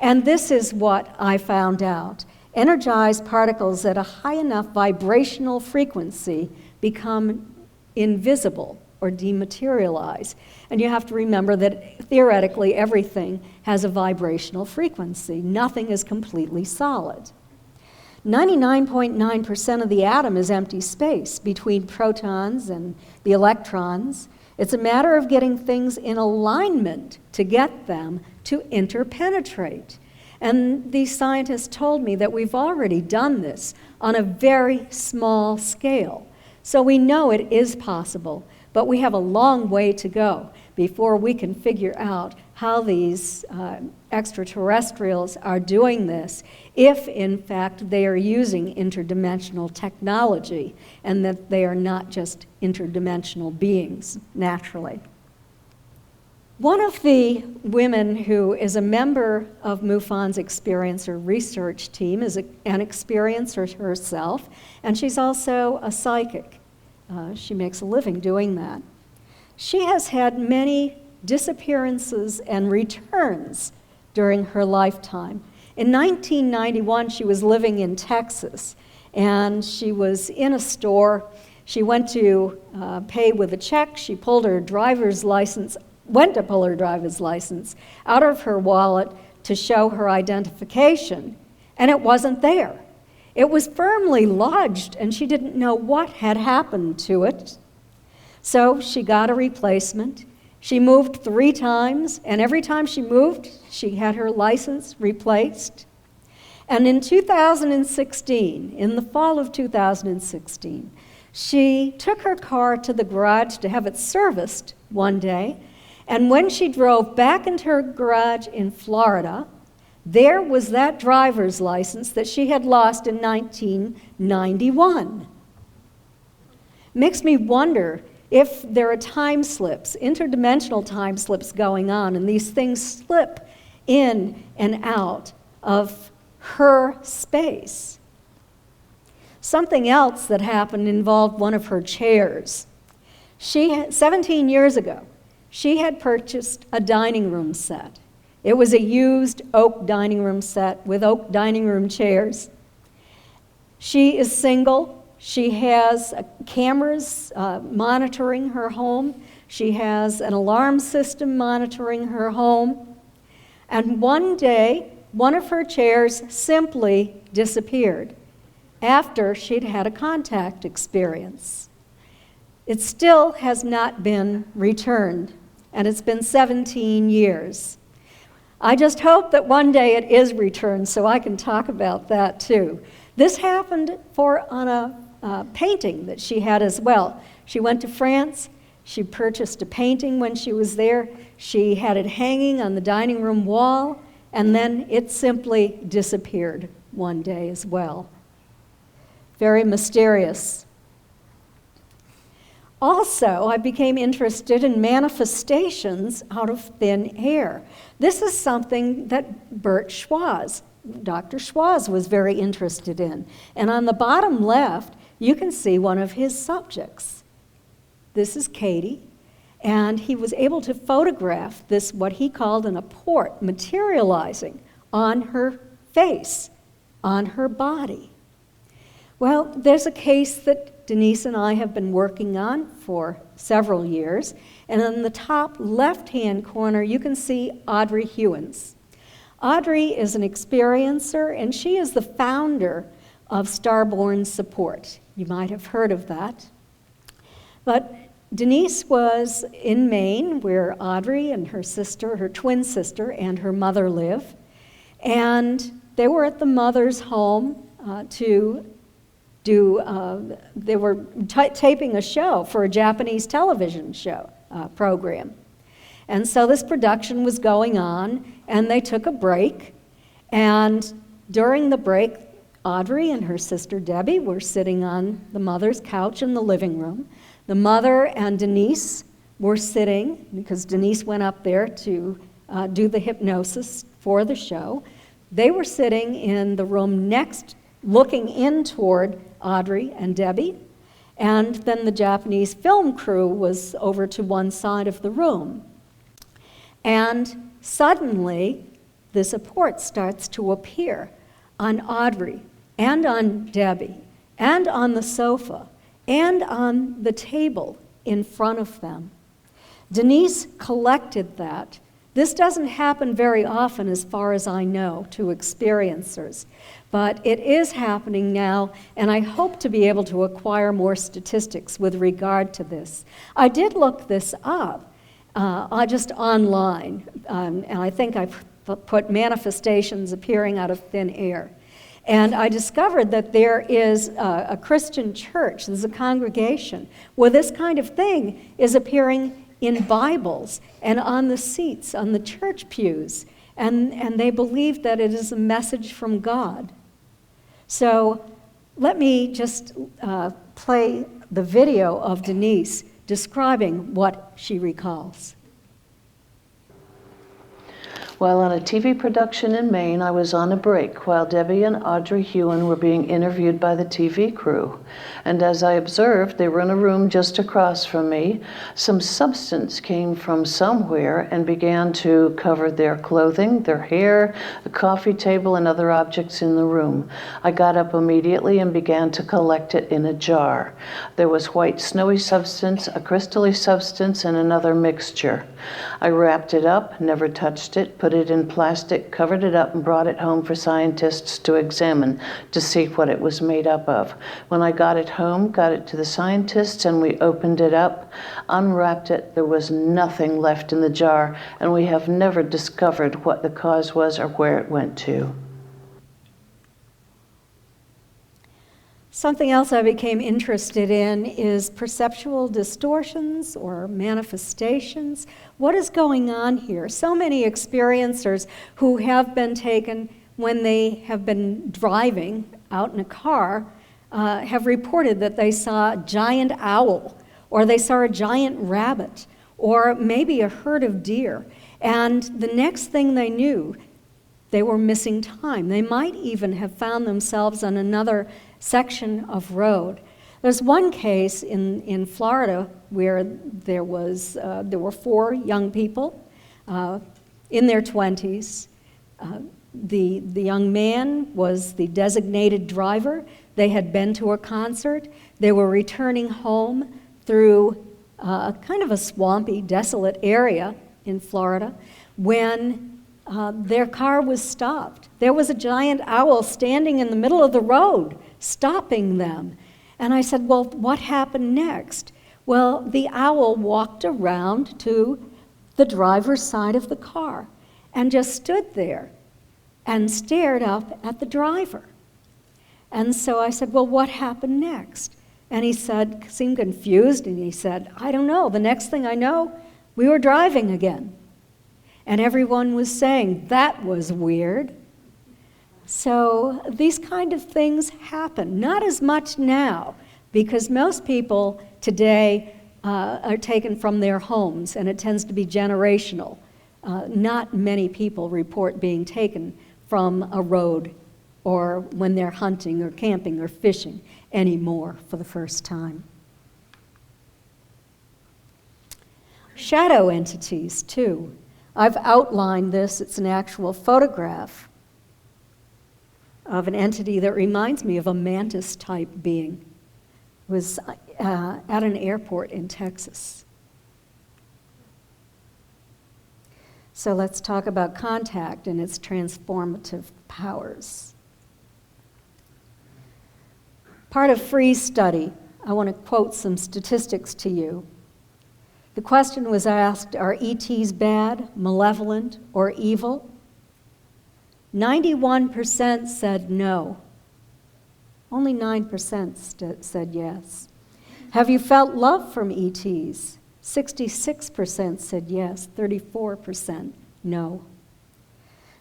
And this is what I found out. Energized particles at a high enough vibrational frequency become invisible or dematerialize. And you have to remember that theoretically everything has a vibrational frequency. Nothing is completely solid. 99.9% of the atom is empty space between protons and the electrons. It's a matter of getting things in alignment to get them to interpenetrate. And these scientists told me that we've already done this on a very small scale. So we know it is possible, but we have a long way to go before we can figure out how these extraterrestrials are doing this, if in fact they are using interdimensional technology and that they are not just interdimensional beings naturally. One of the women who is a member of MUFON's experiencer research team is an experiencer herself, and she's also a psychic. She makes a living doing that. She has had many disappearances and returns during her lifetime. In 1991, she was living in Texas, and she was in a store. She went to pay with a check. She pulled her driver's license, went to pull her driver's license out of her wallet to show her identification, and it wasn't there. It was firmly lodged, and she didn't know what had happened to it. So she got a replacement. She moved 3 times, and every time she moved, she had her license replaced. And in 2016, in the fall of 2016, she took her car to the garage to have it serviced one day, and when she drove back into her garage in Florida, there was that driver's license that she had lost in 1991. Makes me wonder if there are time slips, interdimensional time slips going on, and these things slip in and out of her space. Something else that happened involved one of her chairs. 17 years ago, she had purchased a dining room set. It was a used oak dining room set with oak dining room chairs. She is single. She has cameras monitoring her home. She has an alarm system monitoring her home. And one day, one of her chairs simply disappeared after she'd had a contact experience. It still has not been returned, and it's been 17 years. I just hope that one day it is returned so I can talk about that too. This happened on a painting that she had as well. She went to France. She purchased a painting when she was there. She had it hanging on the dining room wall, and then it simply disappeared one day as well. Very mysterious. Also, I became interested in manifestations out of thin air. This is something that Dr. Schwaz was very interested in. And on the bottom left, you can see one of his subjects. This is Katie, and he was able to photograph this, what he called an apport, materializing on her face, on her body. Well, there's a case that Denise and I have been working on for several years, and in the top left-hand corner, you can see Audrey Hewins. Audrey is an experiencer, and she is the founder of Starborn Support. You might have heard of that. But Denise was in Maine, where Audrey and her sister, her twin sister, and her mother live, and they were at the mother's home they were taping a show for a Japanese television show program. And so this production was going on, and they took a break. And during the break, Audrey and her sister Debbie were sitting on the mother's couch in the living room. The mother and Denise were sitting, because Denise went up there to do the hypnosis for the show. They were sitting in the room next, looking in toward Audrey and Debbie, and then the Japanese film crew was over to one side of the room. And suddenly, this apport starts to appear on Audrey, and on Debbie, and on the sofa, and on the table in front of them. Denise collected that. This doesn't happen very often, as far as I know, to experiencers. But it is happening now, and I hope to be able to acquire more statistics with regard to this. I did look this up just online, and I think I put manifestations appearing out of thin air. And I discovered that there is a Christian church, there's a congregation, where this kind of thing is appearing in Bibles and on the seats, on the church pews, and they believe that it is a message from God. So let me just play the video of Denise describing what she recalls. While on a TV production in Maine, I was on a break while Debbie and Audrey Hewin were being interviewed by the TV crew. And as I observed, they were in a room just across from me. Some substance came from somewhere and began to cover their clothing, their hair, the coffee table, and other objects in the room. I got up immediately and began to collect it in a jar. There was white snowy substance, a crystally substance, and another mixture. I wrapped it up, never touched it, put it in plastic, covered it up, and brought it home for scientists to examine to see what it was made up of. When I got it home, got it to the scientists, and we opened it up, unwrapped it, there was nothing left in the jar, and we have never discovered what the cause was or where it went to. Something else I became interested in is perceptual distortions or manifestations. What is going on here? So many experiencers who have been taken when they have been driving out in a car have reported that they saw a giant owl, or they saw a giant rabbit, or maybe a herd of deer. And the next thing they knew, they were missing time. They might even have found themselves on another section of road. There's one case in Florida where there were 4 young people in their 20s. The young man was the designated driver. They had been to a concert. They were returning home through kind of a swampy, desolate area in Florida when their car was stopped. There was a giant owl standing in the middle of the road, stopping them. And I said, well, what happened next? Well, the owl walked around to the driver's side of the car and just stood there and stared up at the driver. And so I said, well, what happened next? And he said, seemed confused, and he said, I don't know. The next thing I know, we were driving again. And everyone was saying, that was weird. So these kind of things happen, not as much now, because most people today are taken from their homes, and it tends to be generational. Not many people report being taken from a road or when they're hunting or camping or fishing anymore for the first time. Shadow entities, too. I've outlined this. It's an actual photograph of an entity that reminds me of a mantis-type being. It was at an airport in Texas. So let's talk about contact and its transformative powers. Part of Free's study, I want to quote some statistics to you. The question was asked, are ETs bad, malevolent, or evil? 91% said no. Only 9% said yes. Have you felt love from ETs? 66% said yes, 34% no.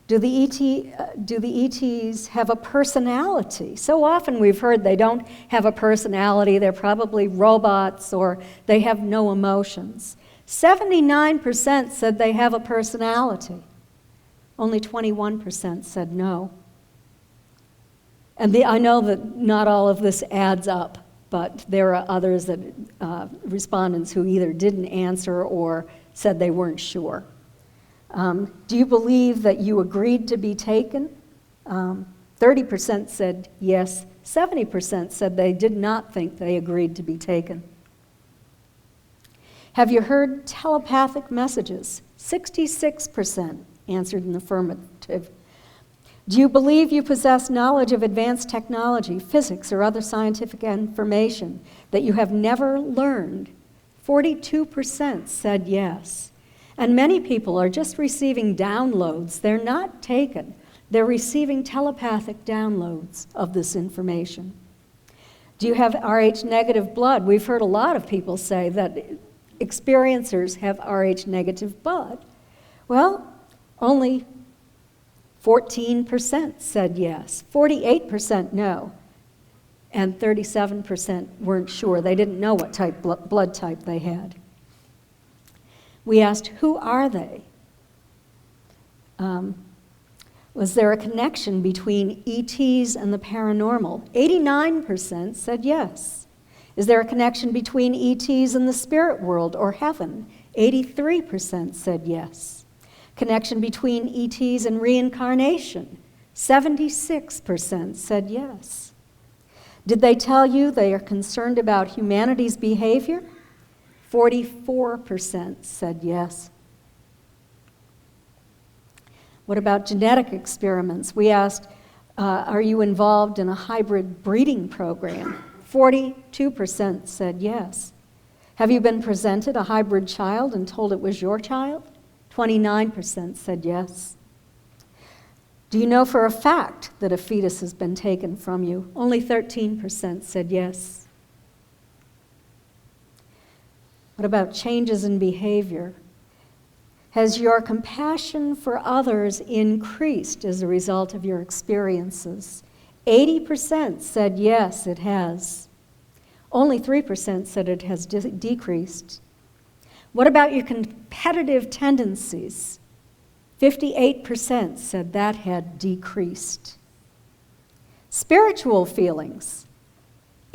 Do the ETs have a personality? So often we've heard they don't have a personality, they're probably robots, or they have no emotions. 79% said they have a personality. Only 21% said no. And I know that not all of this adds up, but there are others that respondents who either didn't answer or said they weren't sure. Do you believe that you agreed to be taken? 30% said yes. 70% said they did not think they agreed to be taken. Have you heard telepathic messages? 66% answered in the affirmative. Do you believe you possess knowledge of advanced technology, physics, or other scientific information that you have never learned? 42% said yes. And many people are just receiving downloads. They're not taken. They're receiving telepathic downloads of this information. Do you have Rh negative blood? We've heard a lot of people say that experiencers have Rh negative blood. Well, only 14% said yes, 48% no, and 37% weren't sure. They didn't know what type blood type they had. We asked, who are they? Was there a connection between ETs and the paranormal? 89% said yes. Is there a connection between ETs and the spirit world or heaven? 83% said yes. Connection between ETs and reincarnation? 76% said yes. Did they tell you they are concerned about humanity's behavior? 44% said yes. What about genetic experiments? We asked, are you involved in a hybrid breeding program? 42% said yes. Have you been presented a hybrid child and told it was your child? 29% said yes. Do you know for a fact that a fetus has been taken from you? Only 13% said yes. What about changes in behavior? Has your compassion for others increased as a result of your experiences? 80% said yes, it has. Only 3% said it has decreased. What about your competitive tendencies? 58% said that had decreased. Spiritual feelings.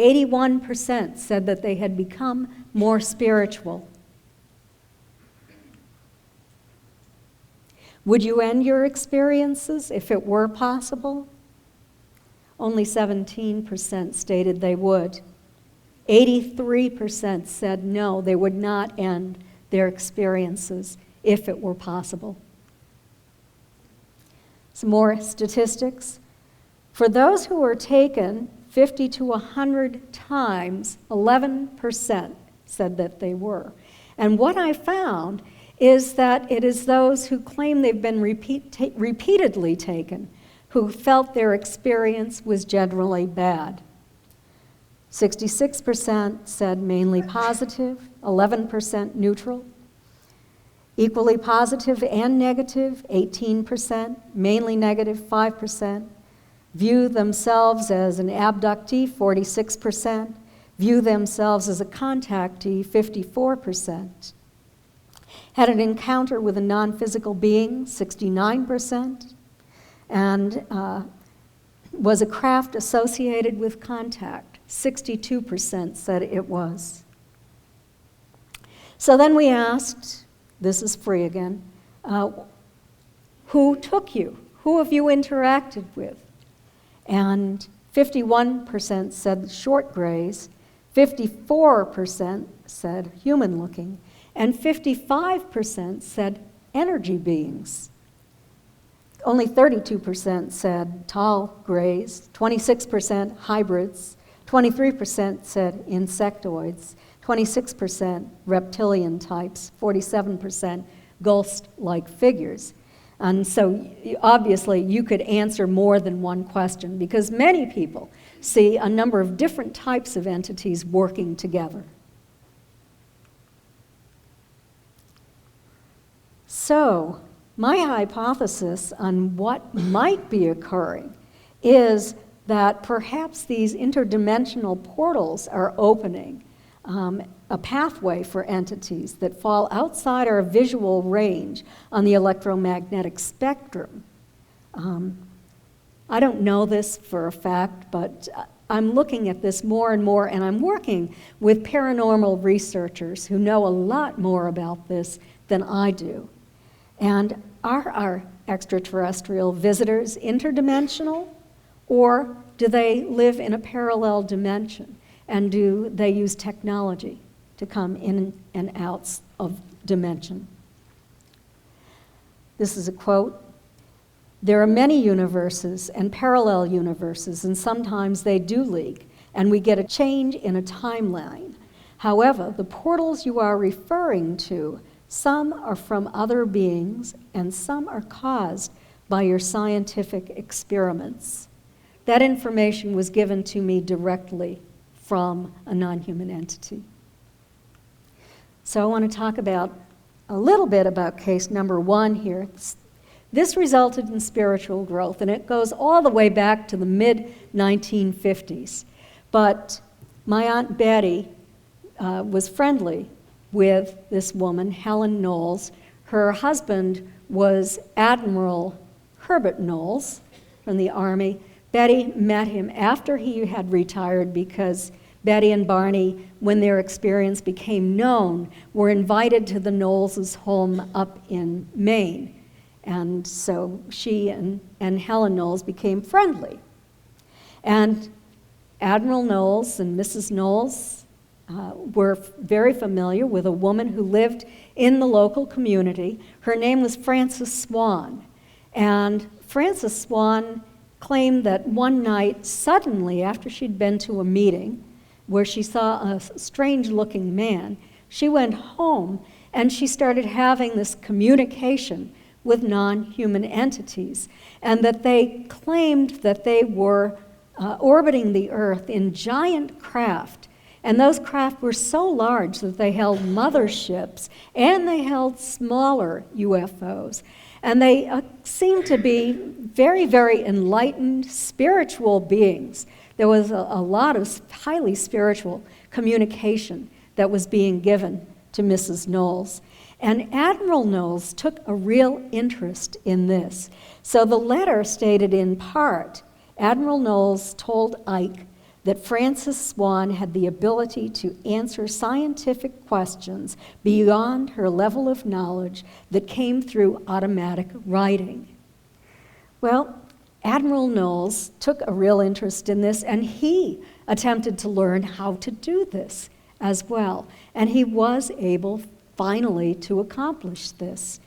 81% said that they had become more spiritual. Would you end your experiences if it were possible? Only 17% stated they would. 83% said no, they would not end their experiences if it were possible. Some more statistics. For those who were taken 50 to 100 times, 11% said that they were. And what I found is that it is those who claim they've been repeatedly taken who felt their experience was generally bad. 66% said mainly positive, 11% neutral. Equally positive and negative, 18%, mainly negative, 5%. View themselves as an abductee, 46%. View themselves as a contactee, 54%. Had an encounter with a non-physical being, 69%. And was a craft associated with contact, 62% said it was. So then we asked, this is free again, who took you? Who have you interacted with? And 51% said short grays, 54% said human-looking, and 55% said energy beings. Only 32% said tall grays, 26% hybrids, 23% said insectoids, 26% reptilian types, 47% ghost-like figures. And so obviously you could answer more than one question because many people see a number of different types of entities working together. So my hypothesis on what might be occurring is that perhaps these interdimensional portals are opening a pathway for entities that fall outside our visual range on the electromagnetic spectrum. I don't know this for a fact, but I'm looking at this more and more, and I'm working with paranormal researchers who know a lot more about this than I do. And are our extraterrestrial visitors interdimensional, or do they live in a parallel dimension? And do they use technology to come in and out of dimension? This is a quote. There are many universes and parallel universes, and sometimes they do leak, and we get a change in a timeline. However, the portals you are referring to, some are from other beings, and some are caused by your scientific experiments. That information was given to me directly from a non-human entity. So I want to talk about a little bit about case number 1 here. This resulted in spiritual growth, and it goes all the way back to the mid-1950s. But my Aunt Betty was friendly with this woman, Helen Knowles. Her husband was Admiral Herbert Knowles from the Army. Betty met him after he had retired because Betty and Barney, when their experience became known, were invited to the Knowles' home up in Maine. And so she and Helen Knowles became friendly. And Admiral Knowles and Mrs. Knowles were very familiar with a woman who lived in the local community. Her name was Frances Swan. And Frances Swan claimed that one night, suddenly, after she'd been to a meeting where she saw a strange-looking man, she went home and she started having this communication with non-human entities, and that they claimed that they were orbiting the Earth in giant craft. And those craft were so large that they held motherships and they held smaller UFOs. And they seemed to be very, very enlightened spiritual beings. There was a lot of highly spiritual communication that was being given to Mrs. Knowles. And Admiral Knowles took a real interest in this. So the letter stated in part, Admiral Knowles told Ike that Frances Swan had the ability to answer scientific questions beyond her level of knowledge that came through automatic writing. Well, Admiral Knowles took a real interest in this, and he attempted to learn how to do this as well. And he was able, finally, to accomplish this.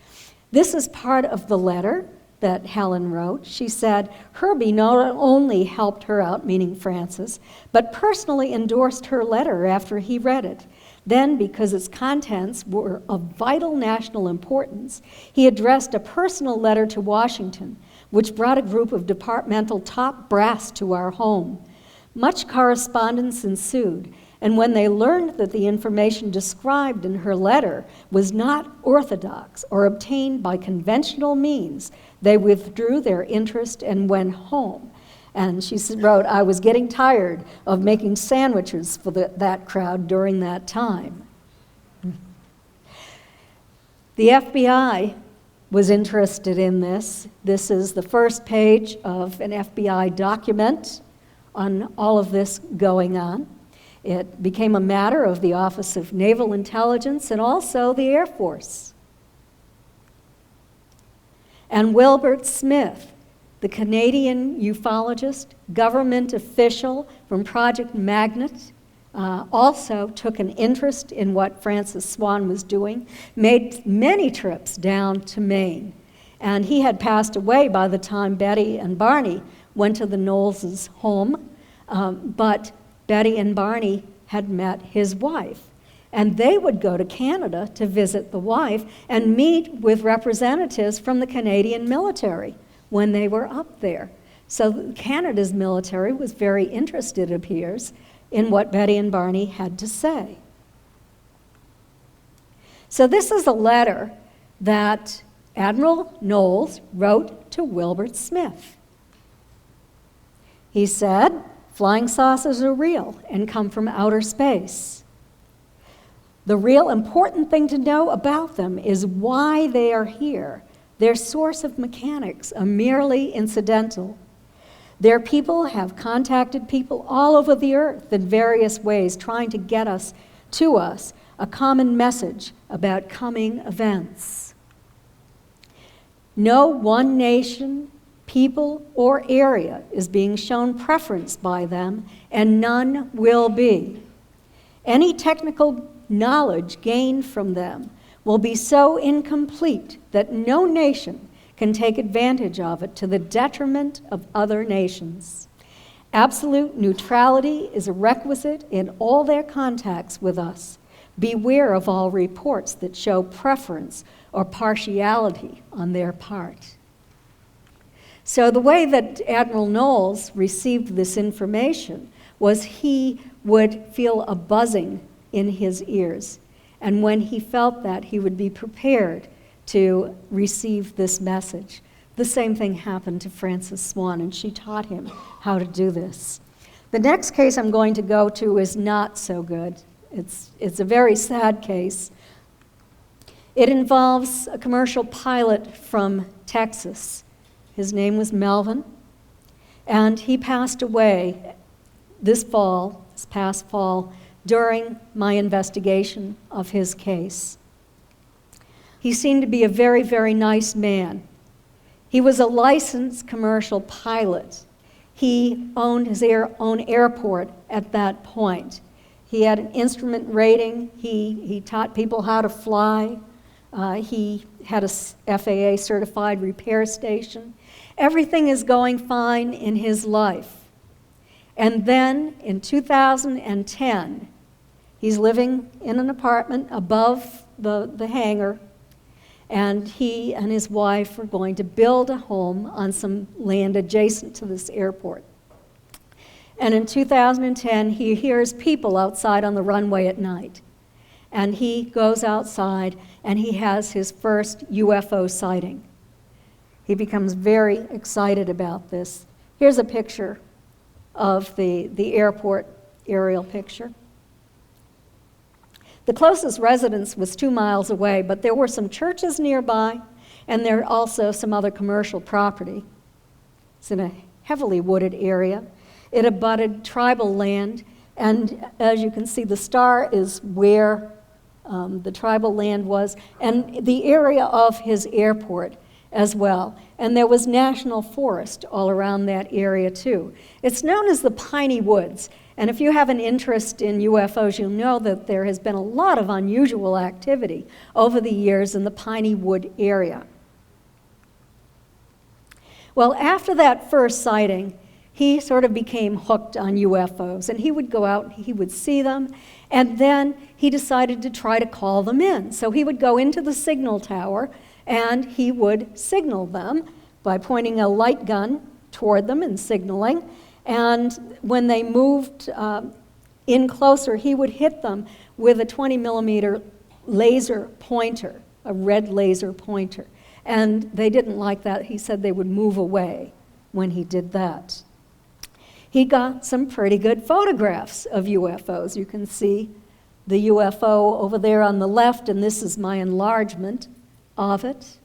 This is part of the letter that Helen wrote. She said, Herbie not only helped her out, meaning Frances, but personally endorsed her letter after he read it. Then, because its contents were of vital national importance, he addressed a personal letter to Washington, which brought a group of departmental top brass to our home. Much correspondence ensued, and when they learned that the information described in her letter was not orthodox or obtained by conventional means, they withdrew their interest and went home. And she wrote, I was getting tired of making sandwiches for that crowd during that time. The FBI was interested in this. This is the first page of an FBI document on all of this going on. It became a matter of the Office of Naval Intelligence and also the Air Force. And Wilbert Smith, the Canadian ufologist, government official from Project Magnet, also took an interest in what Frances Swan was doing, made many trips down to Maine. And he had passed away by the time Betty and Barney went to the Knowles' home, but Betty and Barney had met his wife. And they would go to Canada to visit the wife and meet with representatives from the Canadian military when they were up there. So Canada's military was very interested, it appears, in what Betty and Barney had to say. So this is a letter that Admiral Knowles wrote to Wilbert Smith. He said, flying saucers are real and come from outer space. The real important thing to know about them is why they are here. Their source of mechanics are merely incidental. Their people have contacted people all over the earth in various ways, trying to get us to us a common message about coming events. No one nation, people, or area is being shown preference by them, and none will be. Any technical knowledge gained from them will be so incomplete that no nation can take advantage of it to the detriment of other nations. Absolute neutrality is a requisite in all their contacts with us. Beware of all reports that show preference or partiality on their part. So the way that Admiral Knowles received this information was he would feel a buzzing in his ears. And when he felt that, he would be prepared to receive this message. The same thing happened to Frances Swan, and she taught him how to do this. The next case I'm going to go to is not so good. It's a very sad case. It involves a commercial pilot from Texas. His name was Melvin, and he passed away this fall this past fall during my investigation of his case. He seemed to be a very, very nice man. He was a licensed commercial pilot. He owned his own airport at that point. He had an instrument rating. He taught people how to fly. He had a FAA certified repair station. Everything is going fine in his life. And then in 2010, he's living in an apartment above the hangar, and he and his wife are going to build a home on some land adjacent to this airport. And in 2010, he hears people outside on the runway at night. And he goes outside and he has his first UFO sighting. He becomes very excited about this. Here's a picture of the airport aerial picture. The closest residence was 2 miles away, but there were some churches nearby, and there are also some other commercial property. It's in a heavily wooded area. It abutted tribal land, and as you can see, the star is where the tribal land was, and the area of his airport as well. And there was national forest all around that area too. It's known as the Piney Woods, and if you have an interest in UFOs, you'll know that there has been a lot of unusual activity over the years in the Piney Wood area. Well, after that first sighting, he sort of became hooked on UFOs, and he would go out, he would see them, and then he decided to try to call them in. So he would go into the signal tower, and he would signal them by pointing a light gun toward them and signaling, and when they moved in closer, he would hit them with a 20-millimeter laser pointer, a red laser pointer, and they didn't like that. He said they would move away when he did that. He got some pretty good photographs of UFOs. You can see the UFO over there on the left, and this is my enlargement of it.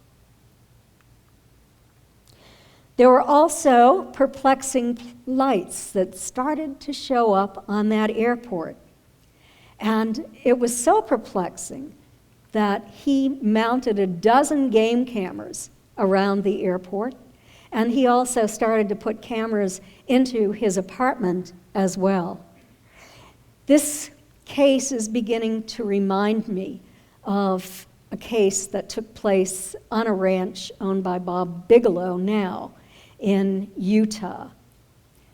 There were also perplexing lights that started to show up on that airport. And it was so perplexing that he mounted a dozen game cameras around the airport. And he also started to put cameras into his apartment as well. This case is beginning to remind me of a case that took place on a ranch owned by Bob Bigelow now in Utah,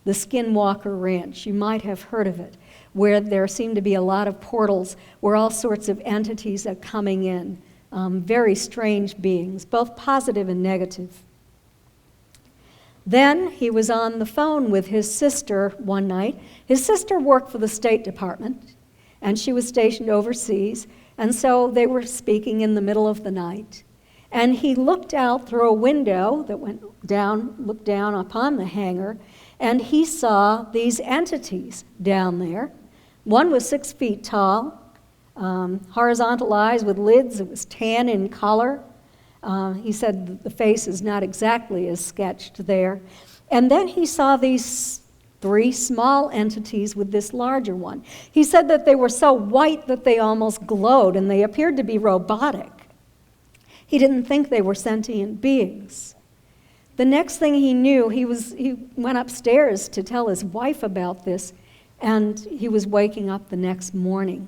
the Skinwalker Ranch. You might have heard of it, where there seem to be a lot of portals where all sorts of entities are coming in, very strange beings, both positive and negative. Then he was on the phone with his sister one night. His sister worked for the State Department, and she was stationed overseas, and so they were speaking in the middle of the night. And he looked out through a window that looked down upon the hangar, and he saw these entities down there. One was 6 feet tall, horizontal eyes with lids. It was tan in color. He said the face is not exactly as sketched there. And then he saw these 3 small entities with this larger one. He said that they were so white that they almost glowed, and they appeared to be robotic. He didn't think they were sentient beings. The next thing he knew, he went upstairs to tell his wife about this, and he was waking up the next morning.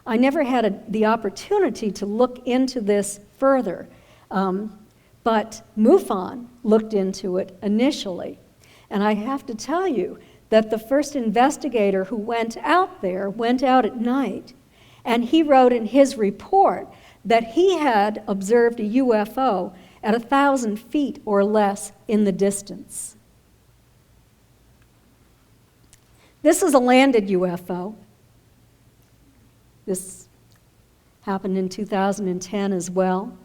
I never had the opportunity to look into this further, but MUFON looked into it initially. And I have to tell you that the first investigator who went out there went out at night, and he wrote in his report that he had observed a UFO at 1,000 feet or less in the distance. This is a landed UFO. This happened in 2010 as well.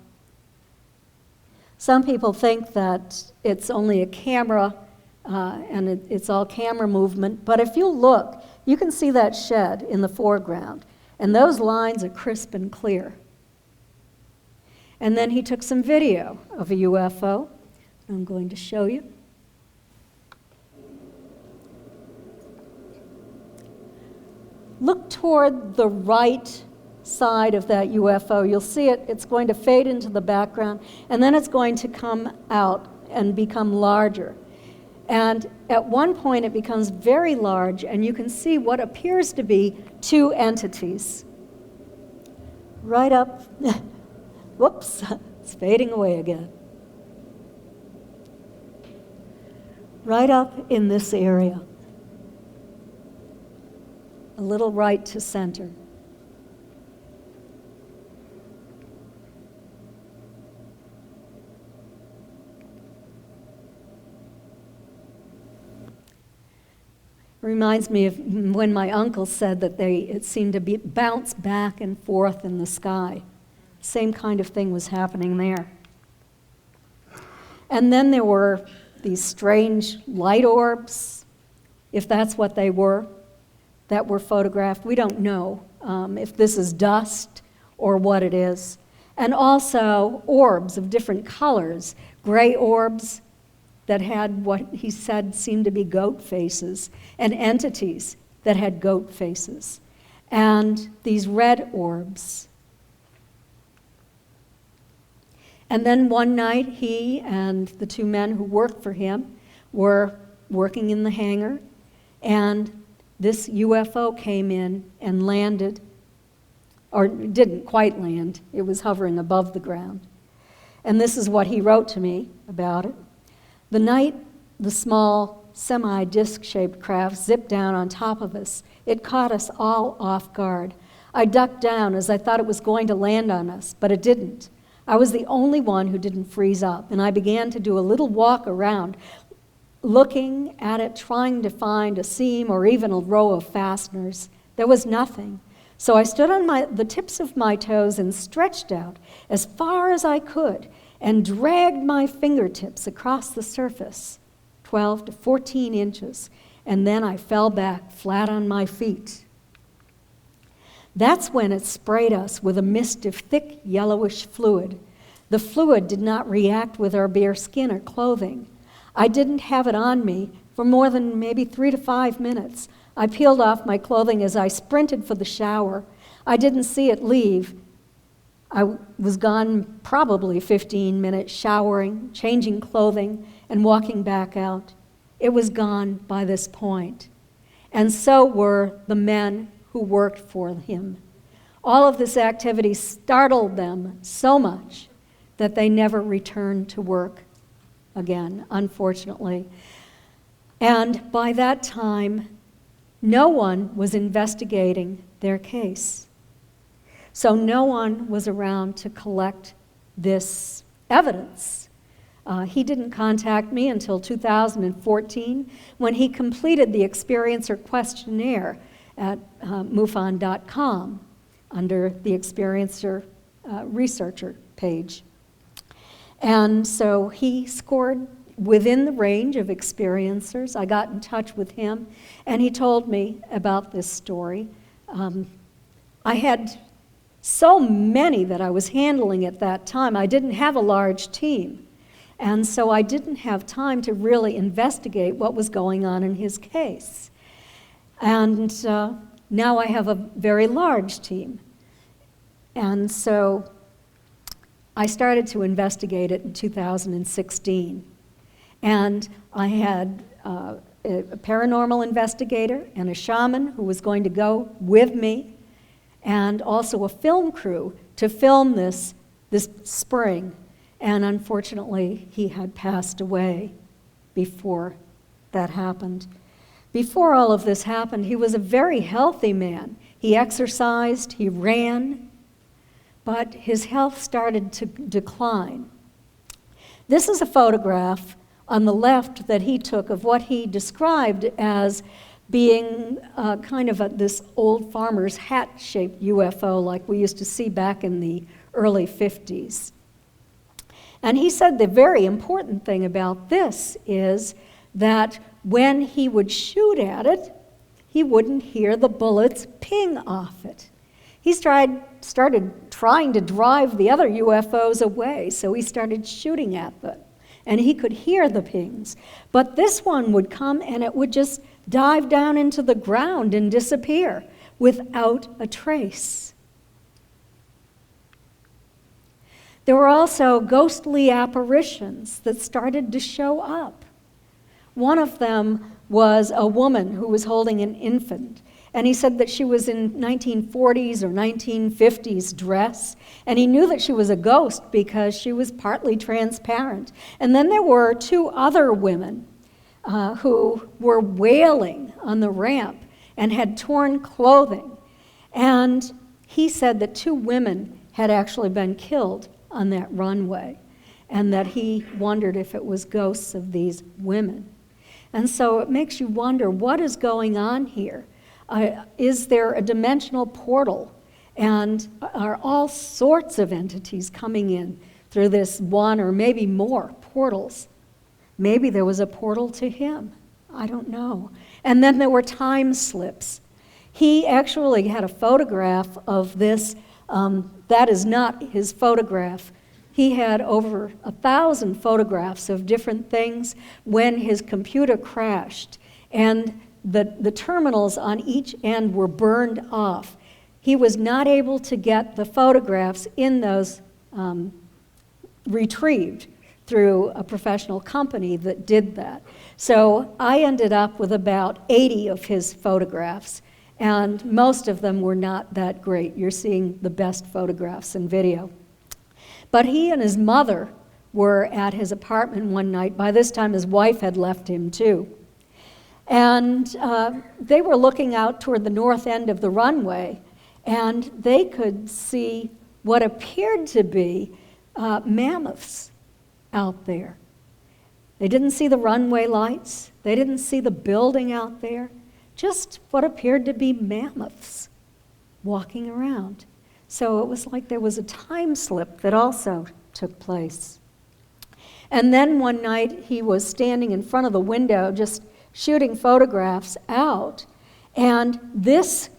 Some people think that it's only a camera and it's all camera movement, but if you look, you can see that shed in the foreground, and those lines are crisp and clear. And then he took some video of a UFO. I'm going to show you. look toward the right side of that UFO. You'll see it's going to fade into the background, and then it's going to come out and become larger. And at one point, it becomes very large, and you can see what appears to be two entities. Right up, whoops, it's fading away again. Right up in this area. A little right to center. Reminds me of when my uncle said that it seemed to bounce back and forth in the sky. Same kind of thing was happening there. And then there were these strange light orbs, if that's what they were, that were photographed. We don't know if this is dust or what it is. And also orbs of different colors, gray orbs that had what he said seemed to be goat faces, and entities that had goat faces, and these red orbs. And then one night, he and the two men who worked for him were working in the hangar, and this UFO came in and landed, or didn't quite land, it was hovering above the ground. And this is what he wrote to me about it. The night the small semi-disc-shaped craft zipped down on top of us, it caught us all off guard. I ducked down as I thought it was going to land on us, but it didn't. I was the only one who didn't freeze up, and I began to do a little walk around, looking at it, trying to find a seam or even a row of fasteners. There was nothing. So I stood on the tips of my toes and stretched out as far as I could and dragged my fingertips across the surface, 12 to 14 inches, and then I fell back flat on my feet. That's when it sprayed us with a mist of thick yellowish fluid. The fluid did not react with our bare skin or clothing. I didn't have it on me for more than maybe 3 to 5 minutes. I peeled off my clothing as I sprinted for the shower. I didn't see it leave. I was gone probably 15 minutes, showering, changing clothing, and walking back out. It was gone by this point. And so were the men who worked for him. All of this activity startled them so much that they never returned to work again, unfortunately. And by that time, no one was investigating their case. So no one was around to collect this evidence. He didn't contact me until 2014 when he completed the experiencer questionnaire at MUFON.com under the experiencer researcher page. And so he scored within the range of experiencers. I got in touch with him, and he told me about this story. I had so many that I was handling at that time. I didn't have a large team, and so I didn't have time to really investigate what was going on in his case. And now I have a very large team. And so I started to investigate it in 2016. And I had a paranormal investigator and a shaman who was going to go with me, and also a film crew to film this spring. And unfortunately, he had passed away before that happened. Before all of this happened, he was a very healthy man. He exercised, he ran, but his health started to decline. This is a photograph on the left that he took of what he described as being kind of this old farmer's hat-shaped UFO like we used to see back in the early 50s. And he said the very important thing about this is that when he would shoot at it, he wouldn't hear the bullets ping off it. He started trying to drive the other UFOs away, so he started shooting at them, and he could hear the pings. But this one would come, and it would just dive down into the ground and disappear without a trace. There were also ghostly apparitions that started to show up. One of them was a woman who was holding an infant, and he said that she was in 1940s or 1950s dress, and he knew that she was a ghost because she was partly transparent. And then there were two other women who were wailing on the ramp and had torn clothing. And he said that two women had actually been killed on that runway, and that he wondered if it was ghosts of these women. And so it makes you wonder, what is going on here? Is there a dimensional portal? And are all sorts of entities coming in through this one or maybe more portals? Maybe there was a portal to him. I don't know. And then there were time slips. He actually had a photograph of this. That is not his photograph. He had over 1,000 photographs of different things when his computer crashed, and the terminals on each end were burned off. He was not able to get the photographs in those retrieved through a professional company that did that. So I ended up with about 80 of his photographs, and most of them were not that great. You're seeing the best photographs in video. But he and his mother were at his apartment one night. By this time, his wife had left him too. And they were looking out toward the north end of the runway, and they could see what appeared to be mammoths out there. They didn't see the runway lights. They didn't see the building out there. Just what appeared to be mammoths walking around. So it was like there was a time slip that also took place. And then one night he was standing in front of the window just shooting photographs out, and this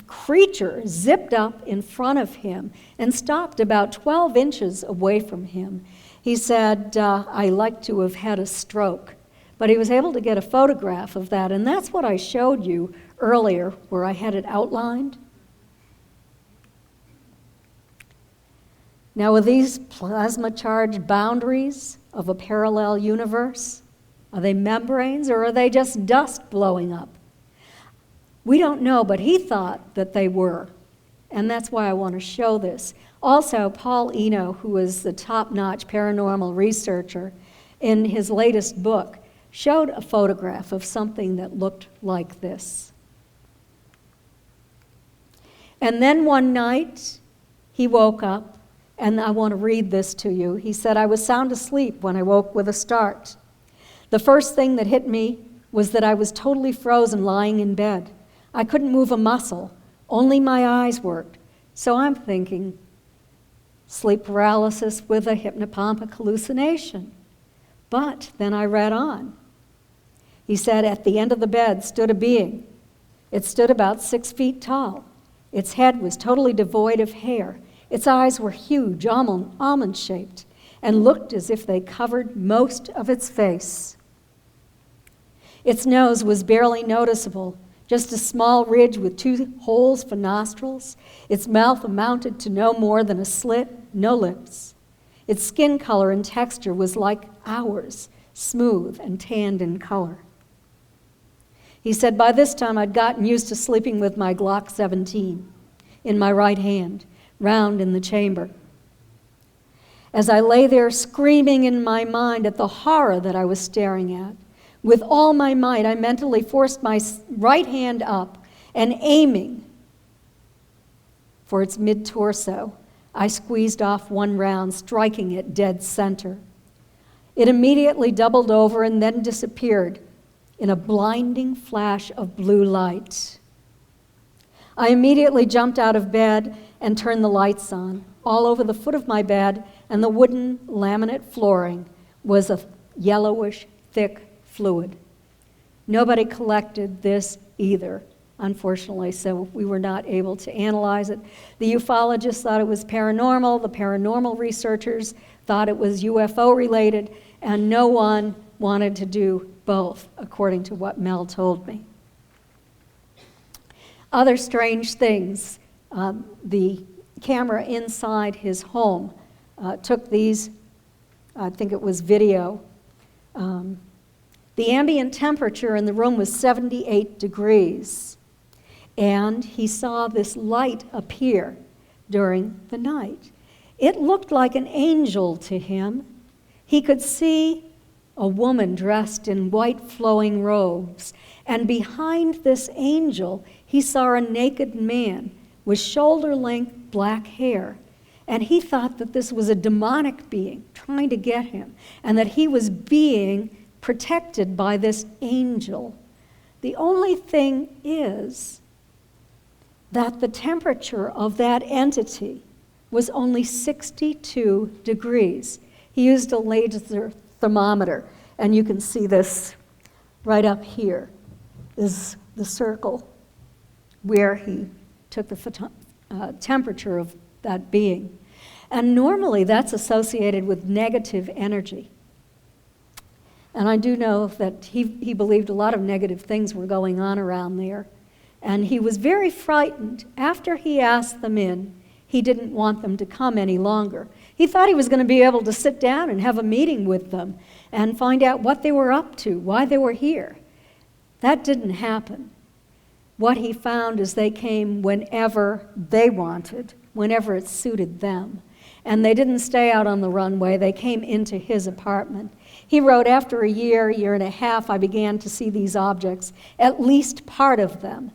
creature zipped up in front of him and stopped about 12 inches away from him. He said, I like to have had a stroke. But he was able to get a photograph of that, and that's what I showed you earlier, where I had it outlined. Now, are these plasma-charged boundaries of a parallel universe? Are they membranes, or are they just dust blowing up? We don't know, but he thought that they were, and that's why I want to show this. Also, Paul Eno, who is the top-notch paranormal researcher, in his latest book, showed a photograph of something that looked like this. And then one night, he woke up, and I want to read this to you. He said, I was sound asleep when I woke with a start. The first thing that hit me was that I was totally frozen lying in bed. I couldn't move a muscle. Only my eyes worked. So I'm thinking, sleep paralysis with a hypnopompic hallucination. But then I read on. He said, at the end of the bed stood a being. It stood about 6 feet tall. Its head was totally devoid of hair. Its eyes were huge, almond-shaped, and looked as if they covered most of its face. Its nose was barely noticeable, just a small ridge with 2 holes for nostrils. Its mouth amounted to no more than a slit, no lips. Its skin color and texture was like ours, smooth and tanned in color. He said, by this time I'd gotten used to sleeping with my Glock 17 in my right hand, round in the chamber. As I lay there screaming in my mind at the horror that I was staring at, with all my might, I mentally forced my right hand up and aiming for its mid-torso, I squeezed off one round, striking it dead center. It immediately doubled over and then disappeared in a blinding flash of blue light. I immediately jumped out of bed and turned the lights on. All over the foot of my bed and the wooden laminate flooring was a yellowish, thick fluid. Nobody collected this either, unfortunately, so we were not able to analyze it. The ufologists thought it was paranormal, the paranormal researchers thought it was UFO related, and no one wanted to do both, according to what Mel told me. Other strange things. The camera inside his home took these, I think it was video. The ambient temperature in the room was 78 degrees, and he saw this light appear during the night. It looked like an angel to him. He could see a woman dressed in white flowing robes, and behind this angel, he saw a naked man with shoulder-length black hair. And he thought that this was a demonic being trying to get him, and that he was being protected by this angel. The only thing is that the temperature of that entity was only 62 degrees. He used a laser thermometer, and you can see this right up here is the circle where he took the temperature of that being. And normally that's associated with negative energy. And I do know that he believed a lot of negative things were going on around there. And he was very frightened. After he asked them in, he didn't want them to come any longer. He thought he was going to be able to sit down and have a meeting with them and find out what they were up to, why they were here. That didn't happen. What he found is they came whenever they wanted, whenever it suited them. And they didn't stay out on the runway. They came into his apartment. He wrote, after a year and a half, I began to see these objects, at least part of them,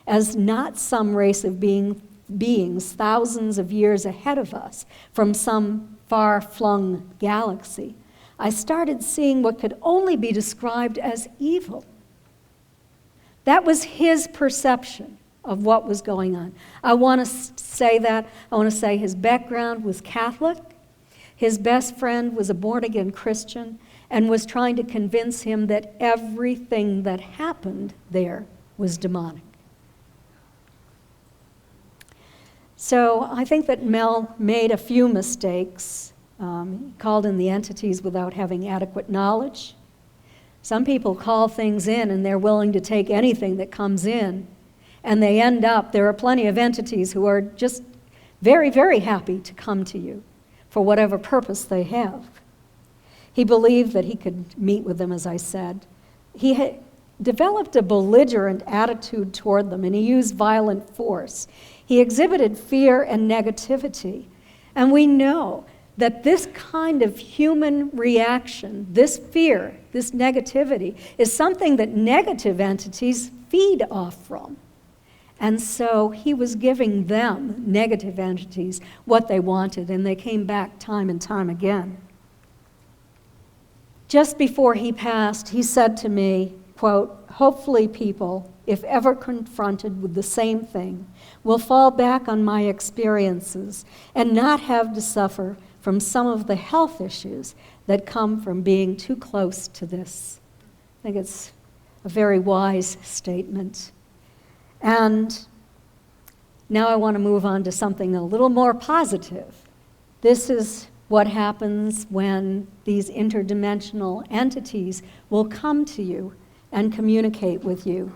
as not some race of beings thousands of years ahead of us from some far-flung galaxy. I started seeing what could only be described as evil. That was his perception of what was going on. I want to say that. I want to say his background was Catholic. His best friend was a born-again Christian and was trying to convince him that everything that happened there was demonic. So I think that Mel made a few mistakes. He called in the entities without having adequate knowledge. Some people call things in and they're willing to take anything that comes in. And they end up, there are plenty of entities who are just very, very happy to come to you for whatever purpose they have. He believed that he could meet with them, as I said. He had developed a belligerent attitude toward them, and he used violent force. He exhibited fear and negativity. And we know that this kind of human reaction, this fear, this negativity, is something that negative entities feed off from. And so he was giving them, negative entities, what they wanted, and they came back time and time again. Just before he passed, he said to me, quote, hopefully people, if ever confronted with the same thing, will fall back on my experiences and not have to suffer from some of the health issues that come from being too close to this. I think it's a very wise statement. And now I want to move on to something a little more positive. This is what happens when these interdimensional entities will come to you and communicate with you.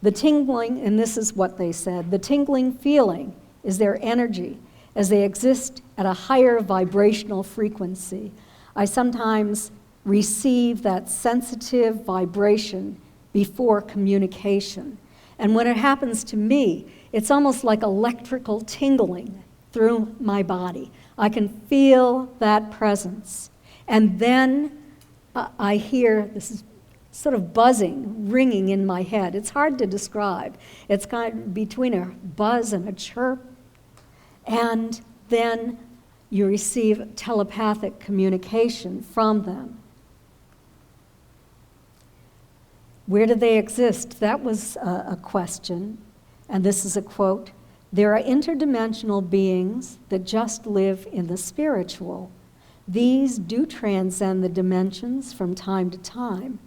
The tingling, and this is what they said, the tingling feeling is their energy as they exist at a higher vibrational frequency. I sometimes receive that sensitive vibration before communication. And when it happens to me, it's almost like electrical tingling through my body. I can feel that presence. And then I hear this sort of buzzing, ringing in my head. It's hard to describe. It's kind of between a buzz and a chirp. And then you receive telepathic communication from them. Where do they exist? That was a question, and this is a quote. There are interdimensional beings that just live in the spiritual. These do transcend the dimensions from time to time.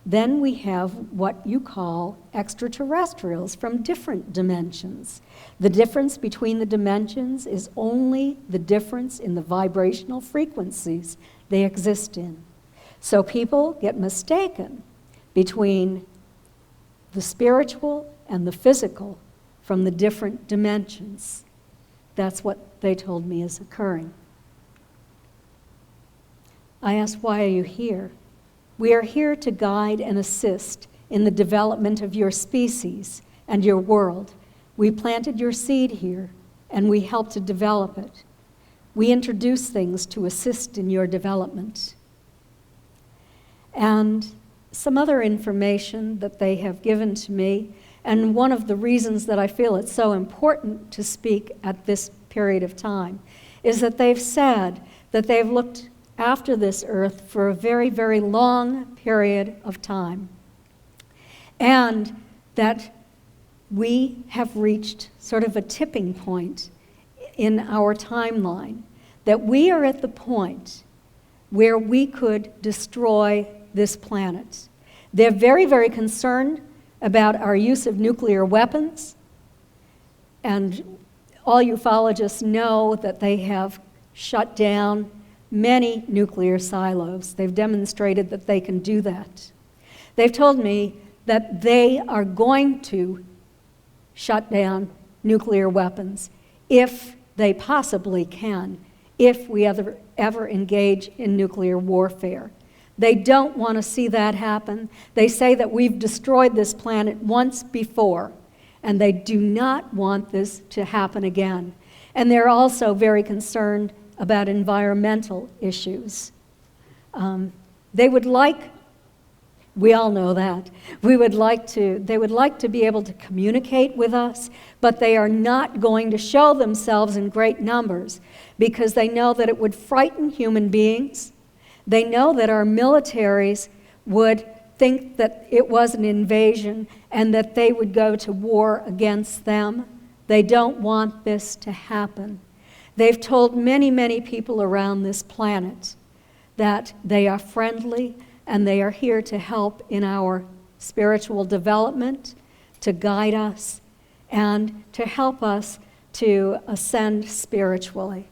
Then we have what you call extraterrestrials from different dimensions. The difference between the dimensions is only the difference in the vibrational frequencies they exist in. So people get mistaken between the spiritual and the physical from the different dimensions. That's what they told me is occurring. I asked, why are you here? We are here to guide and assist in the development of your species and your world. We planted your seed here, and we helped to develop it. We introduce things to assist in your development. And some other information that they have given to me, and one of the reasons that I feel it's so important to speak at this period of time, is that they've said that they've looked after this earth for a very, very long period of time, and that we have reached sort of a tipping point in our timeline, that we are at the point where we could destroy this planet. They're very, very concerned about our use of nuclear weapons, and all ufologists know that they have shut down many nuclear silos. They've demonstrated that they can do that. They've told me that they are going to shut down nuclear weapons if they possibly can, if we ever engage in nuclear warfare. They don't want to see that happen. They say that we've destroyed this planet once before, and they do not want this to happen again. And they're also very concerned about environmental issues. They would like, we all know that, they would like to be able to communicate with us, but they are not going to show themselves in great numbers because they know that it would frighten human beings. They know that our militaries would think that it was an invasion and that they would go to war against them. They don't want this to happen. They've told many, many people around this planet that they are friendly and they are here to help in our spiritual development, to guide us, and to help us to ascend spiritually.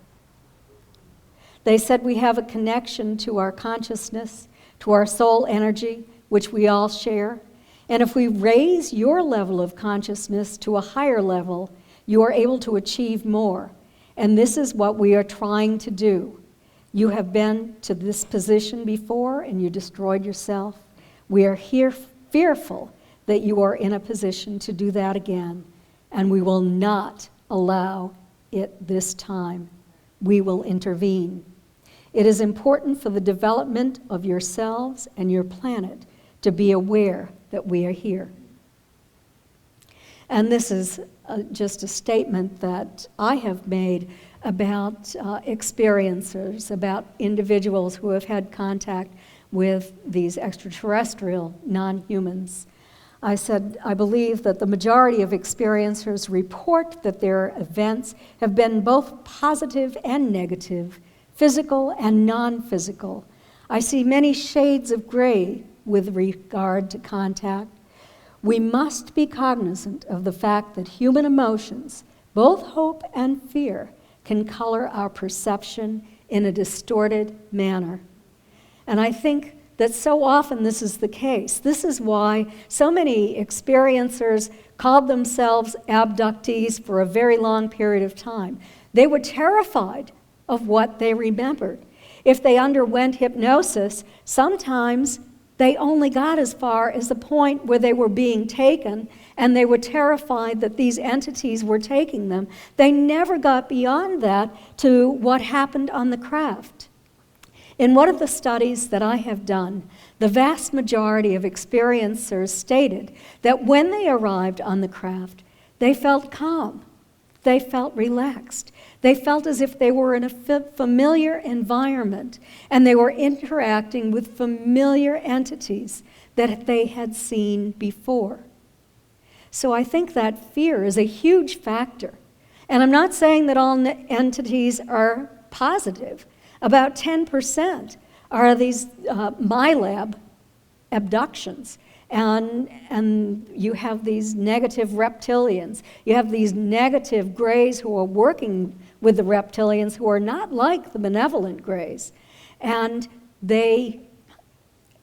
They said we have a connection to our consciousness, to our soul energy, which we all share. And if we raise your level of consciousness to a higher level, you are able to achieve more. And this is what we are trying to do. You have been to this position before and you destroyed yourself. We are here fearful that you are in a position to do that again, and we will not allow it this time. We will intervene. It is important for the development of yourselves and your planet to be aware that we are here. And this is just a statement that I have made about experiencers, about individuals who have had contact with these extraterrestrial non-humans. I said, I believe that the majority of experiencers report that their events have been both positive and negative, physical and non-physical. I see many shades of gray with regard to contact. We must be cognizant of the fact that human emotions, both hope and fear, can color our perception in a distorted manner. And I think that so often this is the case. This is why so many experiencers called themselves abductees for a very long period of time. They were terrified of what they remembered. If they underwent hypnosis, sometimes they only got as far as the point where they were being taken, and they were terrified that these entities were taking them. They never got beyond that to what happened on the craft. In one of the studies that I have done, the vast majority of experiencers stated that when they arrived on the craft, they felt calm. They felt relaxed. They felt as if they were in a familiar environment, and they were interacting with familiar entities that they had seen before. So I think that fear is a huge factor. And I'm not saying that all entities are positive. About 10% are these MyLab abductions. And you have these negative reptilians. You have these negative grays who are working with the reptilians who are not like the benevolent grays. And a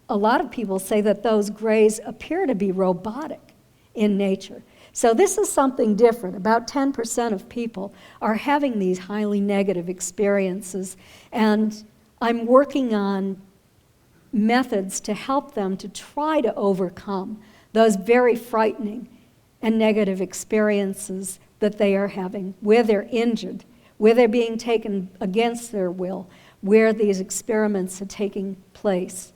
lot of people say that those grays appear to be robotic in nature. So this is something different. About 10% of people are having these highly negative experiences, and I'm working on methods to help them to try to overcome those very frightening and negative experiences that they are having, where they're injured, where they're being taken against their will, where these experiments are taking place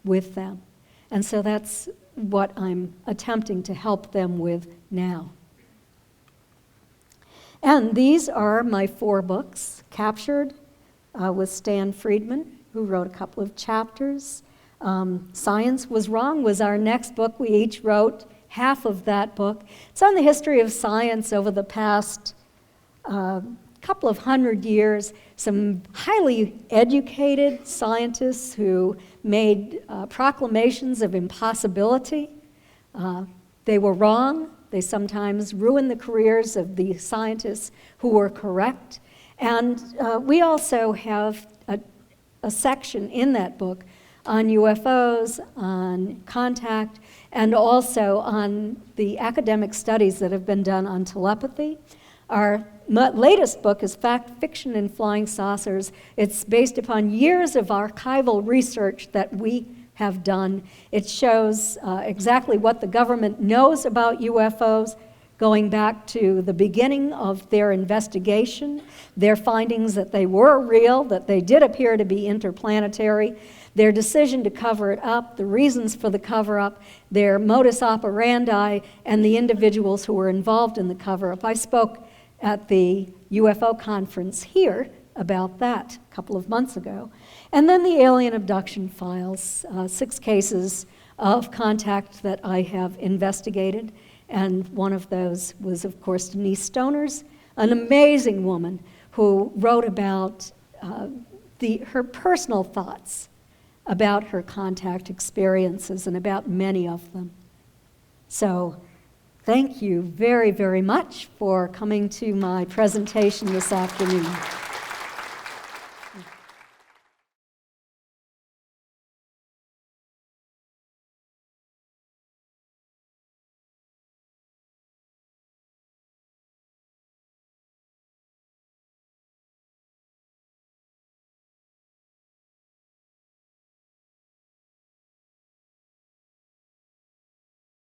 with them. And so that's what I'm attempting to help them with now. And these are my 4 books, Captured with Stan Friedman, who wrote a couple of chapters. Science Was Wrong was our next book. We each wrote half of that book. It's on the history of science over the past couple of 100 years. Some highly educated scientists who made proclamations of impossibility. They were wrong. They sometimes ruined the careers of the scientists who were correct. And we also have a section in that book on UFOs, on contact, and also on the academic studies that have been done on telepathy. Our latest book is Fact, Fiction, and Flying Saucers. It's based upon years of archival research that we have done. It shows exactly what the government knows about UFOs, going back to the beginning of their investigation, their findings that they were real, that they did appear to be interplanetary, their decision to cover it up, the reasons for the cover-up, their modus operandi, and the individuals who were involved in the cover-up. I spoke at the UFO conference here about that a couple of months ago. And then the alien abduction files, 6 cases of contact that I have investigated. And one of those was, of course, Denise Stoner's, an amazing woman who wrote about her personal thoughts about her contact experiences and about many of them. So thank you very, very much for coming to my presentation this afternoon.